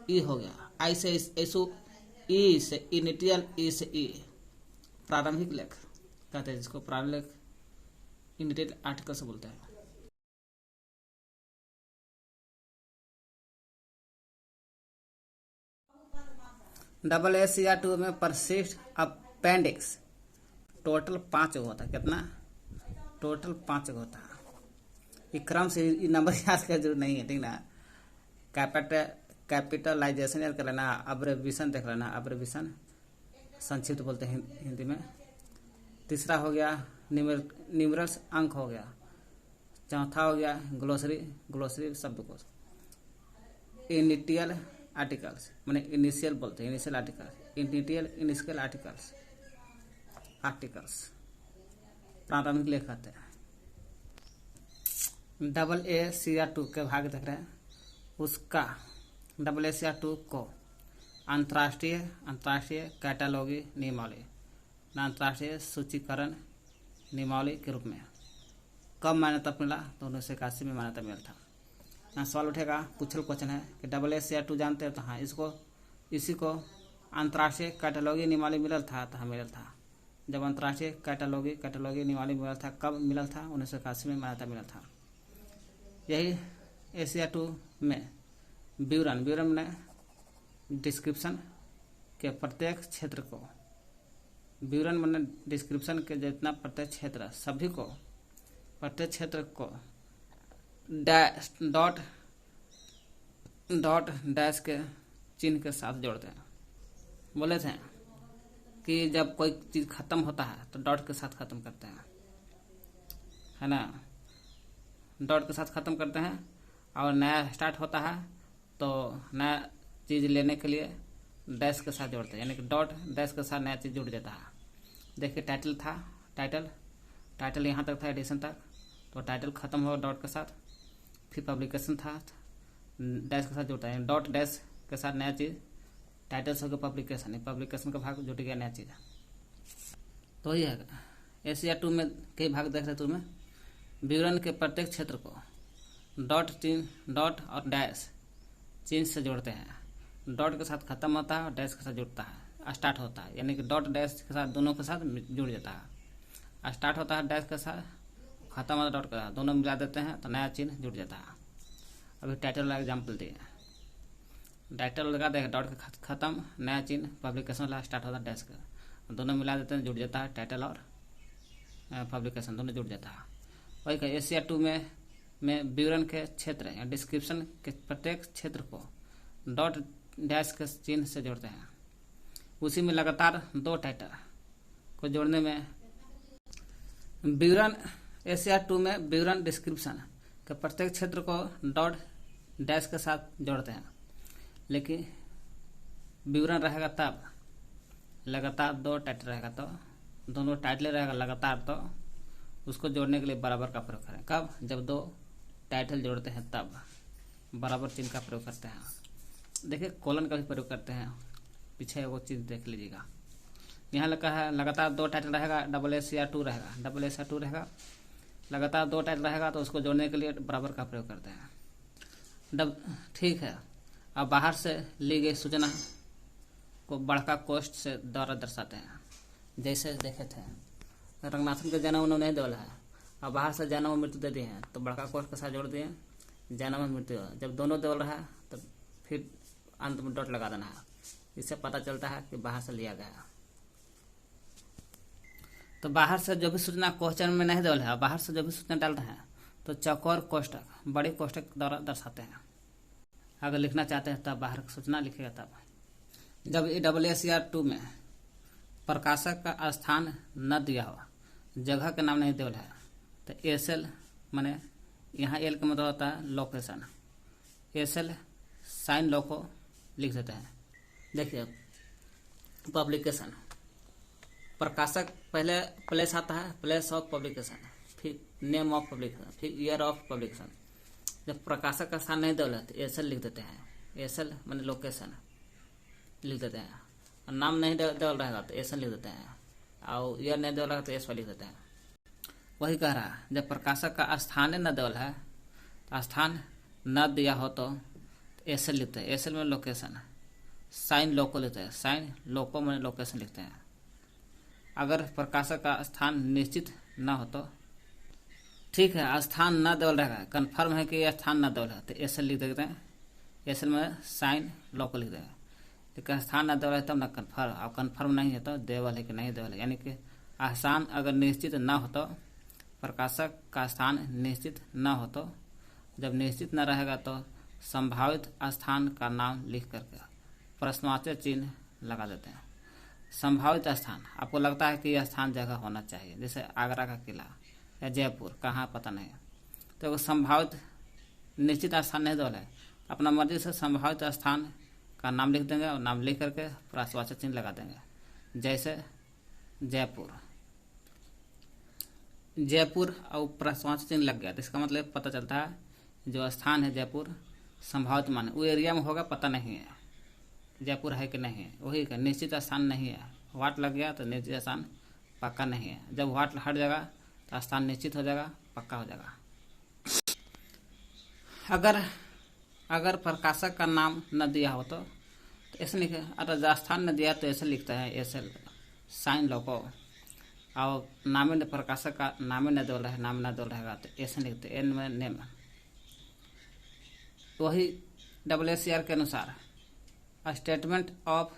ई हो गया आई से एसु, ई से इनिटियल, ई से ई प्रारंभिक लेख कहते हैं जिसको प्रारंभिक लेख इनिटियल आर्टिकल से बोलते हैं। डबल SCR2 में परसिस्ट अपेंडिक्स टोटल 5 होता है। कितना? टोटल 5 होता है। ये क्रम से नंबर याद का जरूर नहीं है, ठीक ना। कैपिटलाइजेशन याद कर लेना, अब्रेविएशन देख लेना, अब्रेविएशन संक्षिप्त बोलते हैं हिंदी में। तीसरा हो गया न्यूमरल्स अंक हो गया। चौथा हो गया ग्लोसरी, ग्लोसरी शब्दकोश। इनिटियल आर्टिकल्स माने इनिशियल बोलते हैं, initial articles, initial initial articles, articles प्रारंभिक लेख कहते हैं। डबल SCR2 के भाग देख रहे हैं, उसका डबल SCR2 को अंतर्राष्ट्रीय कैटालॉगी नियमावली, अंतर्राष्ट्रीय सूचीकरण नियमावली के रूप में कब मान्यता मिला? तो 1981 में मान्यता मिला था। यहाँ सवाल उठेगा, पूछल क्वेश्चन है कि डबल SCR2 जानते हैं? तो हाँ, इसी को अंतर्राष्ट्रीय कैटालॉगी नियमावली मिलल था। तो हाँ मिलल था। जब अंतर्राष्ट्रीय कैटालॉगी नियमावली मिलल था, कब मिलल था? 1981 में मान्यता मिलल था। यही SCR2 में विवरण में डिस्क्रिप्शन के प्रत्येक क्षेत्र को, विवरण में डिस्क्रिप्शन के जितना प्रत्येक क्षेत्र सभी को, प्रत्येक क्षेत्र को डॉट डैश के चिन्ह के साथ जोड़ते हैं। बोले थे कि जब कोई चीज खत्म होता है तो डॉट के साथ खत्म करते हैं, है ना। डॉट के साथ खत्म करते हैं और नया स्टार्ट होता है तो नया चीज लेने के लिए डैश के साथ जोड़ते हैं, यानी कि डॉट डैश के साथ नया चीज जुड़ जाता है। देखिए टाइटल था, टाइटल यहाँ तक था, एडिशन तक, तो टाइटल खत्म हुआ डॉट के साथ। फिर पब्लिकेशन था, डैश के साथ जुड़ता है, डॉट डैश के साथ नया चीज, टाइटल से होकर पब्लिकेशन का भाग जुट गया नया चीज। तो ये है SCR2 में कई भाग देख रहे तुम्हें। विवरण के प्रत्येक क्षेत्र को डॉट और डैश चिन्ह से जोड़ते हैं। डॉट के साथ खत्म होता है और डैश के साथ जुड़ता है, स्टार्ट होता है, यानी कि डॉट डैश के साथ दोनों के साथ जुड़ जाता है। स्टार्ट होता है डैश के साथ, खत्म होता है डॉट के साथ, दोनों मिला देते हैं तो नया चिन्ह जुड़ जाता है। अभी टाइटल वाला एग्जाम्पल दिए, टाइटल लगा देगा, डॉट के खत्म, नया चिन्ह, पब्लिकेशन वाला स्टार्ट होता है डैश का, दोनों मिला देते हैं, जुड़ जाता है, टाइटल और पब्लिकेशन दोनों जुड़ जाता है। वही का SCR2 में विवरण के क्षेत्र या डिस्क्रिप्शन के प्रत्येक क्षेत्र को डॉट डैश के चिन्ह से जोड़ते हैं। उसी में लगातार 2 टाइटल को जोड़ने में विवरण, SCR2 में विवरण डिस्क्रिप्शन के प्रत्येक क्षेत्र को डॉट डैश के साथ जोड़ते हैं। लेकिन विवरण रहेगा तब लगातार 2 टाइटल रहेगा, तो दोनों टाइटल रहेगा लगातार, तो उसको जोड़ने के लिए बराबर का प्रयोग करें। कब? जब 2 टाइटल जोड़ते हैं तब बराबर चिन्ह का प्रयोग करते हैं। देखिए कोलन का भी प्रयोग करते हैं, पीछे वो चीज देख लीजिएगा। यहाँ लिखा है लगातार 2 टाइटल रहेगा, डबल SCR2 रहेगा, लगातार 2 टाइटल रहेगा तो उसको जोड़ने के लिए बराबर का प्रयोग करते हैं। ठीक है। अब बाहर से ली गई सूचना को बड़का कोष्ठ से द्वारा दर्शाते हैं। जैसे देखे थे रंगनाथन के जन्म उन्होंने नहीं दिया है, अब बाहर से जन्म मृत्यु दे दिए हैं तो बड़का कोष्ठ के साथ जोड़ दिए जन्म मृत्यु। जब दोनों देवल रहा है तो फिर अंत में डॉट लगा देना है। इससे पता चलता है कि बाहर से लिया गया। तो बाहर से जो भी सूचना क्वेश्चन में नहीं देवल है, बाहर से जो भी सूचना डालते हैं तो चौकोर कोष्ठक, बड़े कोष्ठक द्वारा दर्शाते हैं। अगर लिखना चाहते हैं तब बाहर की सूचना लिखेगा तब। जब SCR2 में प्रकाशक का स्थान न दिया हुआ, जगह का नाम नहीं देवल है, तो SL माने यहाँ L का मतलब होता है लोकेशन, SL साइन लो को लिख देते हैं। देखिए पब्लिकेशन, प्रकाशक पहले प्लेस आता है, प्लेस ऑफ पब्लिकेशन, फिर नेम ऑफ पब्लिकेशन, फिर ईयर ऑफ पब्लिकेशन। जब प्रकाशक का स्थान नहीं देवल है तो SL लिख देते हैं। SL माने लोकेशन, लिख देते हैं। और नाम नहीं देवल रहेगा तो एस लिख देते हैं, और ईयर नहीं देवल रहेगा तो एस लिख देते हैं। वही कह रहा है, जब प्रकाशक का स्थान न देवल है तो स्थान न दिया हो तो एस लिखते हैं। एस में लोकेशन, साइन लोको लिखते हैं, साइन लोको में लोकेशन लिखते हैं। अगर प्रकाशक का स्थान निश्चित न हो तो ठीक है, स्थान न देवल रहेगा, कन्फर्म है कि यह स्थान न देवल है तो एस लिख देते हैं। एस में साइन लोको लिख देंगे। लेकिन स्थान न देवल है तब न कन्फर्म, और कन्फर्म नहीं है तो देवल है कि नहीं देवल है। यानी कि स्थान अगर निश्चित न हो तो, प्रकाशक का स्थान निश्चित न हो तो, जब निश्चित न रहेगा तो संभावित स्थान का नाम लिख करके प्रश्नवाचक चिन्ह लगा देते हैं। संभावित स्थान, आपको लगता है कि यह स्थान जगह होना चाहिए, जैसे आगरा का किला या जयपुर, कहाँ पता नहीं, तो संभावित निश्चित स्थान नहीं देवल है, अपना मर्जी से संभावित स्थान का नाम लिख देंगे और नाम लिख करके प्रश्नवाचक चिन्ह लगा देंगे। जैसे जयपुर, जयपुर और प्रश्नवाचक चिन्ह लग गया तो इसका मतलब पता चलता है जो स्थान है जयपुर संभावित माने वो एरिया में होगा, पता नहीं है जयपुर है कि नहीं है। वही का निश्चित स्थान नहीं है, वाट लग गया तो निश्चित स्थान पक्का नहीं है। जब वाट हट जाएगा तो स्थान निश्चित हो जाएगा, पक्का हो जाएगा। अगर प्रकाशक का नाम न दिया हो तो ऐसे लिखे, अगर स्थान न दिया तो ऐसे लिखते हैं, ऐसे साइन लोको, और नामे प्रकाशक का नामे न देवल रहे, नाम न देवल रहेगा तो ऐसे लिखते एन में नेम। वही WSCR के अनुसार स्टेटमेंट ऑफ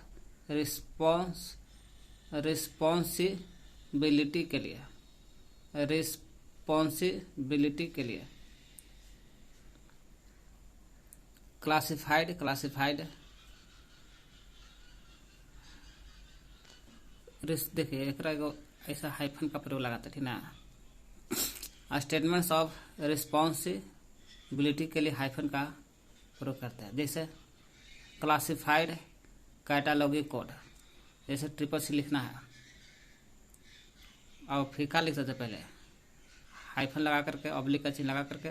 रिस्पॉन्सिबिलिटी के लिए क्लासिफाइड देखिए एक ऐसा हाइफन का प्रयोग लगाते ठीक ना। स्टेटमेंट्स ऑफ रिस्पॉन्सिबिलिटी के लिए हाइफन का प्रयोग करते हैं। जैसे क्लासिफाइड कैटालॉगिंग कोड, जैसे CCC लिखना है और फीका लिख सकते पहले, हाइफन लगा करके ऑब्लिक का चिन्ह लगा करके,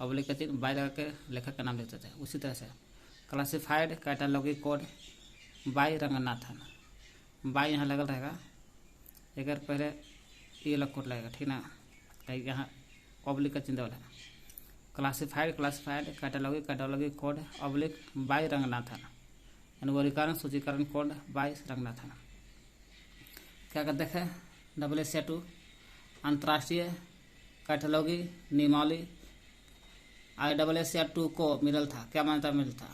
ऑब्लिक का चिन्ह बाय लगा के लेखक का नाम लिख देते हैं। उसी तरह से classified cataloguing code by Ranganathan, by यहाँ लगल रहेगा, अगर पहले ये अलग कोड लगेगा ठीक ना, यहाँ ऑब्लिक का चिन्ह वाला है। Classified cataloguing code oblique by Ranganathan, यानी वर्गीकरण सूचीकरण कोड बाय रंगनाथन। क्या करते हैं WSCR2 अंतर्राष्ट्रीय कैटालॉगी नियमावली WSCR2 को मिलल था, क्या मान्यता मिल था?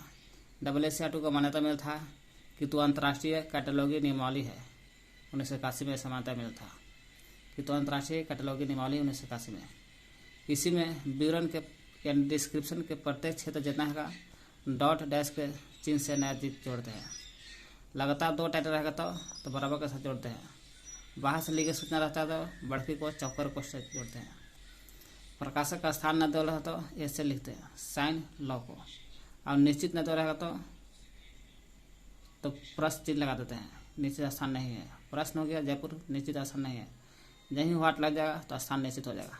WSCR2 को मान्यता मिल था कि तो अंतर्राष्ट्रीय कैटालॉगी नियमावली है, 1981 में मान्यता मिल था कि तो अंतर्राष्ट्रीय कैटालॉगी नियमावली 1981 में। इसी में विवरण के यानी डिस्क्रिप्शन के प्रत्येक क्षेत्र जितना है डॉट डैश के चिन्ह से नया चीज जोड़ते हैं। लगातार 2 टाइटल रहेगा तो बराबर के साथ जोड़ते हैं। बाहर से ली गई सूचना रहता है तो बढ़ती को चौकर को से जोड़ते हैं। प्रकाशक का स्थान न देवल है तो ऐसे लिखते हैं साइन लॉ को, और निश्चित न देवल रहेगा तो प्रश्न चिन्ह लगा देते हैं, निश्चित स्थान नहीं है। प्रश्न हो गया जयपुर निश्चित स्थान नहीं है, यहीं वाट लग जाएगा तो स्थान निश्चित हो जाएगा।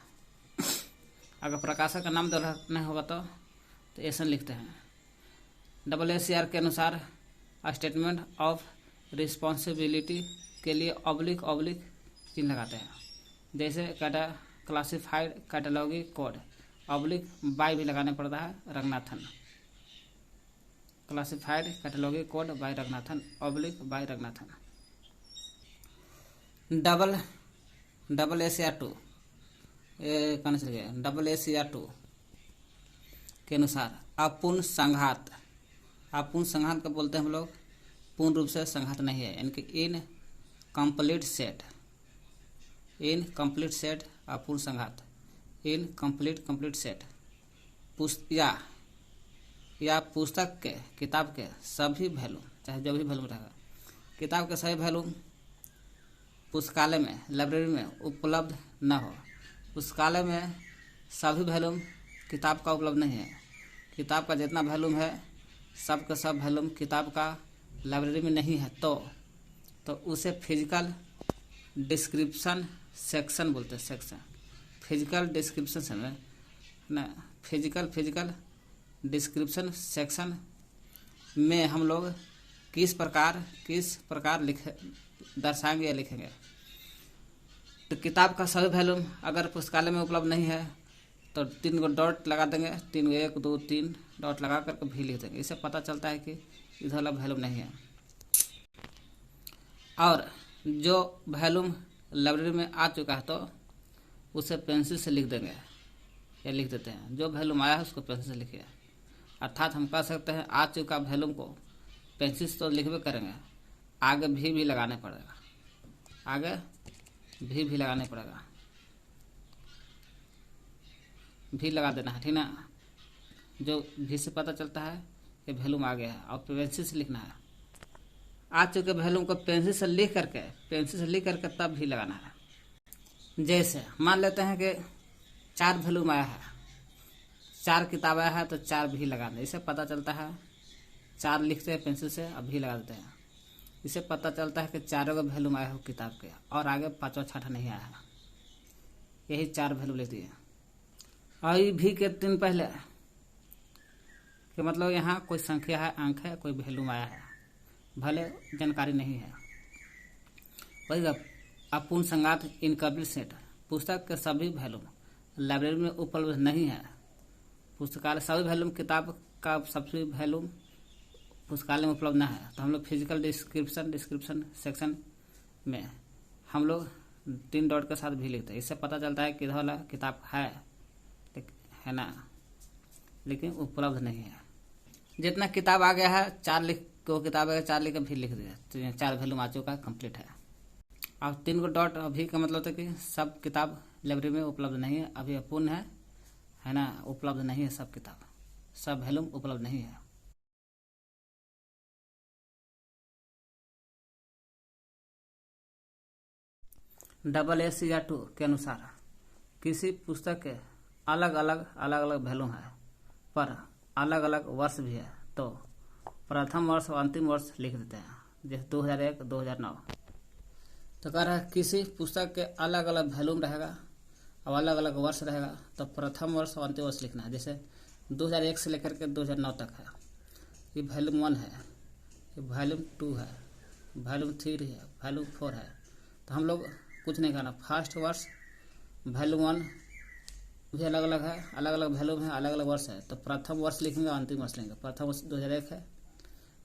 अगर प्रकाशक का नाम देवल नहीं होगा तो ऐसे लिखते हैं। WSCR के अनुसार स्टेटमेंट ऑफ रिस्पॉन्सिबिलिटी के लिए ऑब्लिक चिन्ह लगाते हैं। जैसे classified catalogue code oblique by भी लगाने पड़ता है Ranganathan, classified catalogue code by Ranganathan oblique by Ranganathan. WSCR2 कौन से गया WSCR2 के अनुसार अपूर्ण संघात को बोलते हैं हम लोग, पूर्ण रूप से संघात नहीं है, यानी कि इनकम्प्लीट सेट अपूर्ण संघात, इनकम्प्लीट सेट या पुस्तक के किताब के सभी वैल्यू, चाहे जो भी वैल्यू रहेगा, किताब के सभी वैल्यू पुस्तकालय में लाइब्रेरी में उपलब्ध न हो। पुस्तकालय में सभी वैल्यू किताब का उपलब्ध नहीं है, किताब का जितना वैल्यू है सब का सब वैल्यू किताब का लाइब्रेरी में नहीं है तो उसे फिजिकल डिस्क्रिप्शन सेक्शन बोलते हैं। सेक्शन फिजिकल डिस्क्रिप्शन से ना फिजिकल डिस्क्रिप्शन सेक्शन में हम लोग किस प्रकार दर्शाएंगे या लिखेंगे। तो किताब का सभी वैल्यूम अगर पुस्तकालय में उपलब्ध नहीं है तो 3 को डॉट लगा देंगे, 3 को 1 2 3 डॉट लगा करके भी लिख देंगे। इससे पता चलता है कि इधर वाला वैल्यूम नहीं है। और जो वैल्यूम लाइब्रेरी में आ चुका है तो उसे पेंसिल से लिख देंगे या लिख देते हैं। जो वैल्यूम आया है उसको पेंसिल से लिखिए। अर्थात हम कह सकते हैं आ चुका वैल्यूम को पेंसिल से तो लिखबे करेंगे, आगे भी लगाने पड़ेगा, आगे भी लगाने पड़ेगा, भी लगा देना है, ठीक ना। जो भी से पता चलता है कि वैल्यूम आ गया है और पेंसिल से लिखना है। आ चुके वैल्यूम को पेंसिल से लिख करके तब भी लगाना है। जैसे मान लेते हैं कि 4 वैल्यूम आया है, 4 किताब आया है तो 4 भी लगाना है। इससे पता चलता है 4 लिखते हैं पेंसिल से अब भी लगा देते हैं। इससे पता चलता है कि 4 का वैल्यूम आया हो किताब के और आगे 5वां 6ठा नहीं आया है। यही 4 वैल्यू लेती है। और भी के 3 पहले कि मतलब यहाँ कोई संख्या है, अंक है, कोई वैल्यूम आया है, भले जानकारी नहीं है। वही अपूर्ण संगात इनकम्प्लीट सेट, पुस्तक के सभी वैल्यूम लाइब्रेरी में उपलब्ध नहीं है। पुस्तकालय सभी वैल्यूम किताब का सभी वैल्यूम पुस्तकालय में उपलब्ध न है तो हम लोग फिजिकल डिस्क्रिप्शन सेक्शन में हम लोग 3 डॉट के साथ भी लिखते हैं। इससे पता चलता है कि इधर वाला किताब है ना, लेकिन उपलब्ध नहीं है। जितना किताब आ गया है 4 लिख को किताब है 4 लिख के भी लिख दिया तो 4 वैल्यूम आ चुका है, कंप्लीट है। अब 3 को डॉट अभी का मतलब था कि सब किताब लाइब्रेरी में उपलब्ध नहीं है, अभी अपूर्ण है ना, उपलब्ध नहीं है सब किताब, सब वैल्यूम उपलब्ध नहीं है। AAC2 के अनुसार किसी पुस्तक के अलग अलग वैल्यूम है पर अलग अलग वर्ष भी है तो प्रथम वर्ष और अंतिम वर्ष लिख देते हैं। जैसे 2001 2009 तो कह रहा है किसी पुस्तक के अलग अलग वैल्यूम रहेगा और अलग अलग वर्ष रहेगा तो प्रथम वर्ष और अंतिम वर्ष लिखना है। जैसे 2001 से लेकर के 2009 तक है, ये वैल्यूम 1 है, ये वैल्यूम 2 है, वैल्यूम 3 है, वैल्यूम 4 है। तो हम लोग कुछ नहीं करना, फर्स्ट वर्ष वैल्यूम 1 भी अलग अलग है, अलग अलग वैल्यूम है, अलग अलग वर्ष है तो प्रथम वर्ष लिखेंगे, अंतिम वर्ष लिखेंगे। प्रथम वर्ष 2001 है,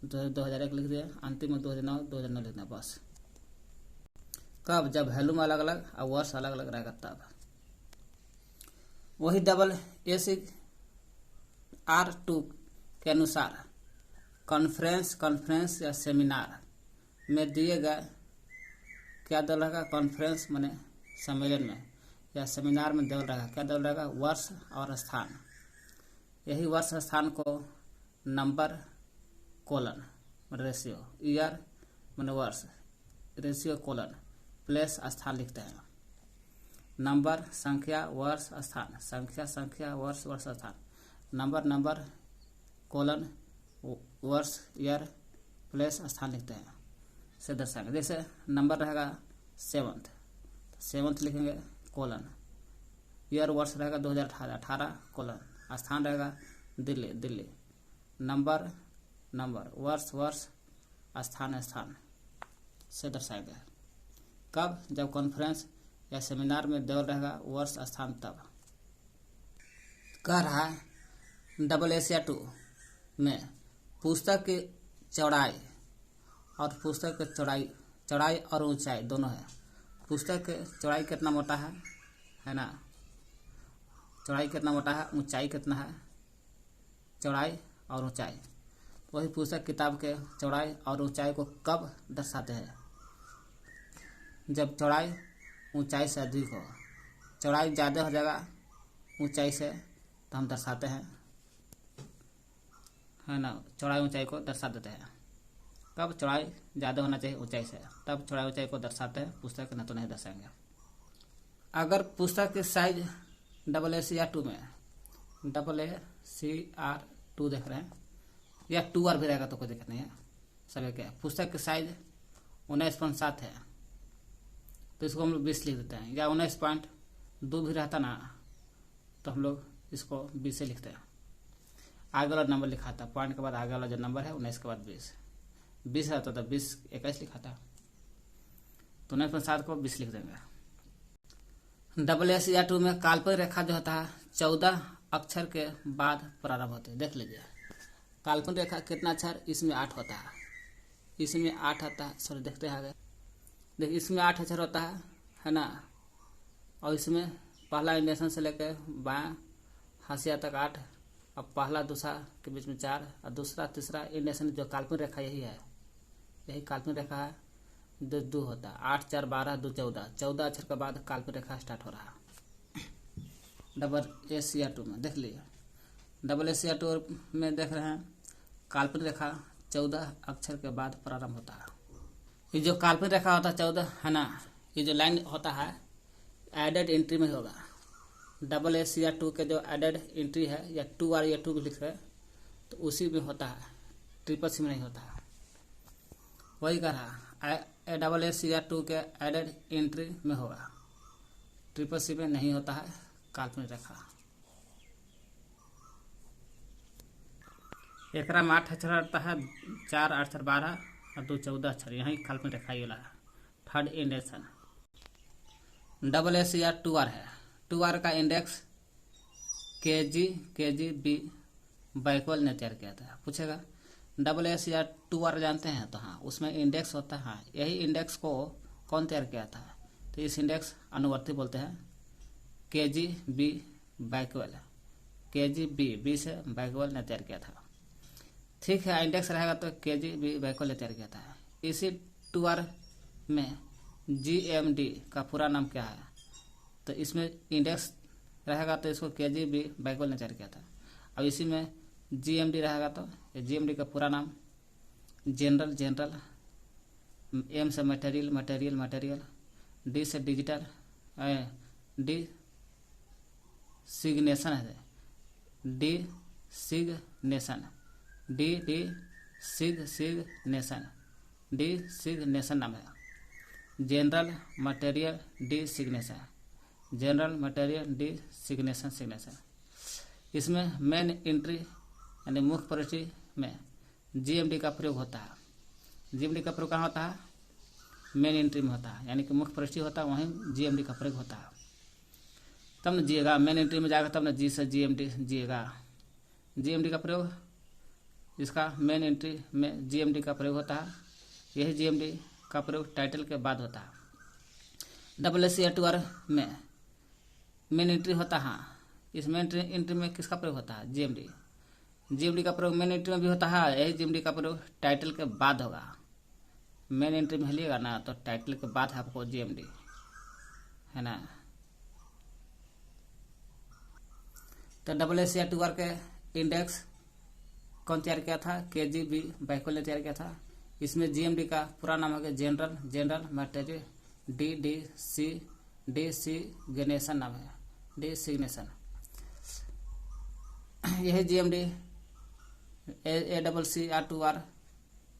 2001 लिख दिया, अंतिम में 2009 लिखना बस। कब? जब वैल्यूम अलग अलग और वर्ष अलग अलग रहेगा तब। वही AAC2 के अनुसार कॉन्फ्रेंस या सेमिनार में दिए गए क्या दल रहेगा, कॉन्फ्रेंस माने सम्मेलन में या सेमिनार में दल रहेगा, क्या दल रहेगा, वर्ष और स्थान। यही वर्ष स्थान को नंबर कोलन रेशियो, ईयर माने वर्ष, रेशियो कोलन, प्लेस स्थान लिखते हैं। नंबर संख्या, वर्ष स्थान, संख्या वर्ष स्थान, नंबर कोलन वर्ष ईयर प्लेस स्थान लिखते हैं से दर्शाएंगे। जैसे नंबर रहेगा 7th लिखेंगे कोलन, ईयर वर्ष रहेगा 2018 कोलन, स्थान रहेगा दिल्ली, नंबर वर्ष स्थान से दर्शाएंगे। कब? जब कॉन्फ्रेंस या सेमिनार में दौर रहेगा वर्ष स्थान तब। कह रहा है AAC2 में पुस्तक की चौड़ाई और पुस्तक की चौड़ाई और ऊंचाई दोनों है। पुस्तक की चौड़ाई कितना मोटा है ना, चौड़ाई कितना मोटा है, ऊंचाई कितना है, चौड़ाई और ऊंचाई। वही पुस्तक किताब के चौड़ाई और ऊंचाई को कब दर्शाते हैं? जब चौड़ाई ऊंचाई से अधिक हो, चौड़ाई ज़्यादा हो जाएगा ऊंचाई से तो हम दर्शाते हैं, है ना, चौड़ाई ऊंचाई को दर्शा देते हैं। कब? चौड़ाई ज़्यादा होना चाहिए ऊंचाई से, तब चौड़ाई ऊंचाई को दर्शाते हैं, पुस्तक न तो नहीं दर्शाएंगे। अगर पुस्तक की साइज AAC2 में AAC2 देख रहे हैं या 2R भी रहेगा तो कोई दिक्कत नहीं है, सभी क्या। पुस्तक की साइज 19.7 है तो इसको हम लोग 20 लिख देते हैं, या 19.2 भी रहता ना तो हम लोग इसको 20 से लिखते हैं। आगे वाला नंबर लिखा था, पॉइंट के बाद आगे वाला जो नंबर है 19 के बाद 20। 20 रहता तो 20 21 लिखा था, तो 9.7 को 20 लिख देंगे। डबल SCR2 में काल्पनिक रेखा जो होता है 14 अक्षर के बाद प्रारंभ होते हैं। देख लीजिए काल्पनिक रेखा कितना अक्षर, इसमें 8 होता है, इसमें 8 आता है, सॉरी देखते हैं आगे, देखिए इसमें 8 अक्षर होता है ना, और इसमें पहला इंडेक्शन से लेकर बाएं हाशिया तक 8, अब पहला दूसरा के बीच में 4 और दूसरा तीसरा इंडेक्शन जो काल्पनिक रेखा यही है, यही काल्पनिक रेखा है, 2 होता है, 8 4 12 2 14 अक्षर के बाद काल्पनिक रेखा स्टार्ट हो रहा है। डबल SCR2 में देख लीजिए, डबल SCR2 में देख रहे हैं काल्पनिक रेखा 14 अक्षर के बाद प्रारंभ होता है। ये जो काल्पनिक रेखा होता है 14 है ना, ये जो लाइन होता है एडेड एंट्री में होगा। डबल SCR2 के जो एडेड एंट्री है या 2R या 2 भी लिख रहे हैं तो उसी में होता है, ट्रिपल सी में नहीं होता है। वही कह रहा डबल SCR2 के एडेड एंट्री में होगा, ट्रिपल सी में नहीं होता है काल्पनिक रेखा। एकरा में 8 अक्षर रहता है, 4 8 4 12 और 2 14 अक्षर, यही काल्पनिक रेखा ये वाला है। थर्ड इंडेक्शन डबल SCR2R है, 2R का इंडेक्स KG बैकवल ने तैयार किया था। पूछेगा डबल SCR2R जानते हैं, तो हाँ उसमें इंडेक्स होता है, हाँ यही इंडेक्स को कौन तैयार किया था, तो इस इंडेक्स अनुवर्ती बोलते हैं, KG बैकवल, KG से बैकवल ने तैयार किया था। ठीक है, इंडेक्स रहेगा तो KG बैकवल ने तैयार किया था। इसी 2R में GMD का पूरा नाम क्या है, तो इसमें इंडेक्स रहेगा तो इसको KG बैकवल ने तैयार किया था। अब इसी में GMD रहेगा तो GMD का पूरा नाम जनरल, M से मटेरियल, D से डिजिटल, D सिग्नेशन है, D सिग्नेशन नाम है। General material D सिग्नेशन। इसमें मेन एंट्री यानी मुख्य प्रविष्टि में GMD का प्रयोग होता है। GMD का प्रयोग कहाँ होता है, मेन एंट्री में होता है, यानी कि मुख्य प्रविष्टि होता है वहीं GMD का प्रयोग होता है। तब न जिएगा, मेन एंट्री में जाएगा तब न G से GMD जिएगा। GMD का प्रयोग, इसका मेन एंट्री में GMD का प्रयोग होता है, यही GMD का प्रयोग टाइटल के बाद होता है। डबल SCR2R में मेन एंट्री होता है, हाँ इस मेन एंट्री में किसका प्रयोग होता है, GMD का प्रयोग मेन एंट्री में भी होता है, यही GMD का प्रयोग टाइटल के बाद होगा। मेन एंट्री में लिएगा ना तो टाइटल के बाद है आपको GMD, है ना। तो डबल SCR2R के इंडेक्स कौन तैयार किया था, KG बैकवल ने तैयार किया था। इसमें GMD का पूरा नाम हो गया जनरल मटेरियल, D सिग्नेशन नाम है, D सिग्नेशन। यही GMD SCR2R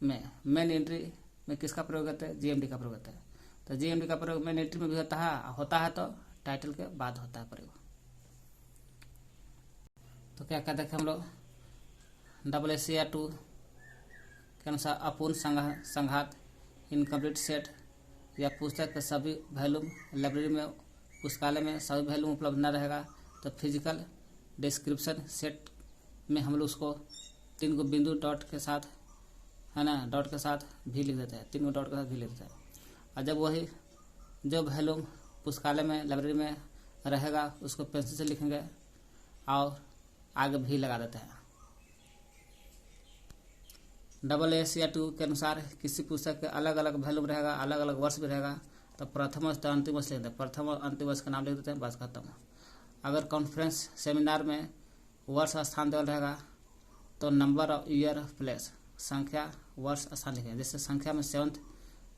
में मेन एंट्री में किसका प्रयोग होता है, GMD का प्रयोग होता है। तो GMD का प्रयोग मेन एंट्री में भी होता है तो टाइटल के बाद होता है प्रयोग। तो क्या कहते हैं हम लोग, डबल SCR2 के अनुसार अपूर्ण संघात, इनकम्प्लीट सेट या पुस्तक के सभी वॉल्यूम लाइब्रेरी में पुस्तकालय में सभी वॉल्यूम उपलब्ध न रहेगा तो फिजिकल डिस्क्रिप्शन सेट में हम लोग उसको 3 बिंदु डॉट के साथ, है ना, डॉट के साथ भी लिख देते हैं, 3 डॉट के साथ भी लिख देते हैं। और जब वही जो वॉल्यूम पुस्तकालय में लाइब्रेरी में रहेगा उसको पेंसिल से लिखेंगे और आगे भी लगा देते हैं। डबल SCR2 के अनुसार किसी पुस्तक के अलग अलग वॉल्यूम रहेगा, अलग अलग वर्ष भी रहेगा तो प्रथम वर्ष तो अंतिम वर्ष लिख देते हैं, प्रथम और अंतिम वर्ष का नाम लिख देते हैं, बस खत्म। अगर कॉन्फ्रेंस सेमिनार में वर्ष स्थान देवल रहेगा तो नंबर ऑफ ईयर प्लेस, संख्या वर्ष स्थान लिखेंगे। जैसे संख्या में 7th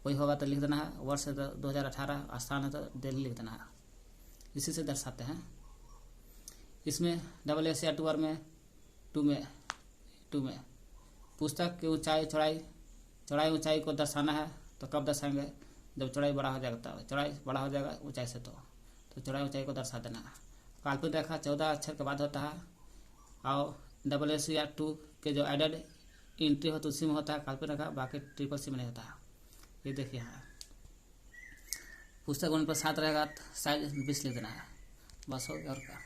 कोई होगा तो लिख देना है, वर्ष 2018, स्थान है तो दिल्ली लिख देना है, इसी से दर्शाते हैं। इसमें डबल SCR2R में 2 में पुस्तक की चौड़ाई ऊंचाई को दर्शाना है तो कब दर्शाएंगे, जब चौड़ाई बड़ा हो जाएगा, तो चौड़ाई बड़ा हो जाएगा ऊंचाई से, तो चौड़ाई ऊंचाई को दर्शा देना है। काल्पनिक रेखा 14 अक्षर के बाद होता है। और डबल SCR2 के जो एडेड एंट्री हो तो उसी में होता है काल्पनिक का, बाकी ट्रिपल सी में नहीं होता है। ये देखिए यहाँ पुस्तक 1 पर 7 रहेगा, साइज 20 लिख देना है, बस हो गया और क्या।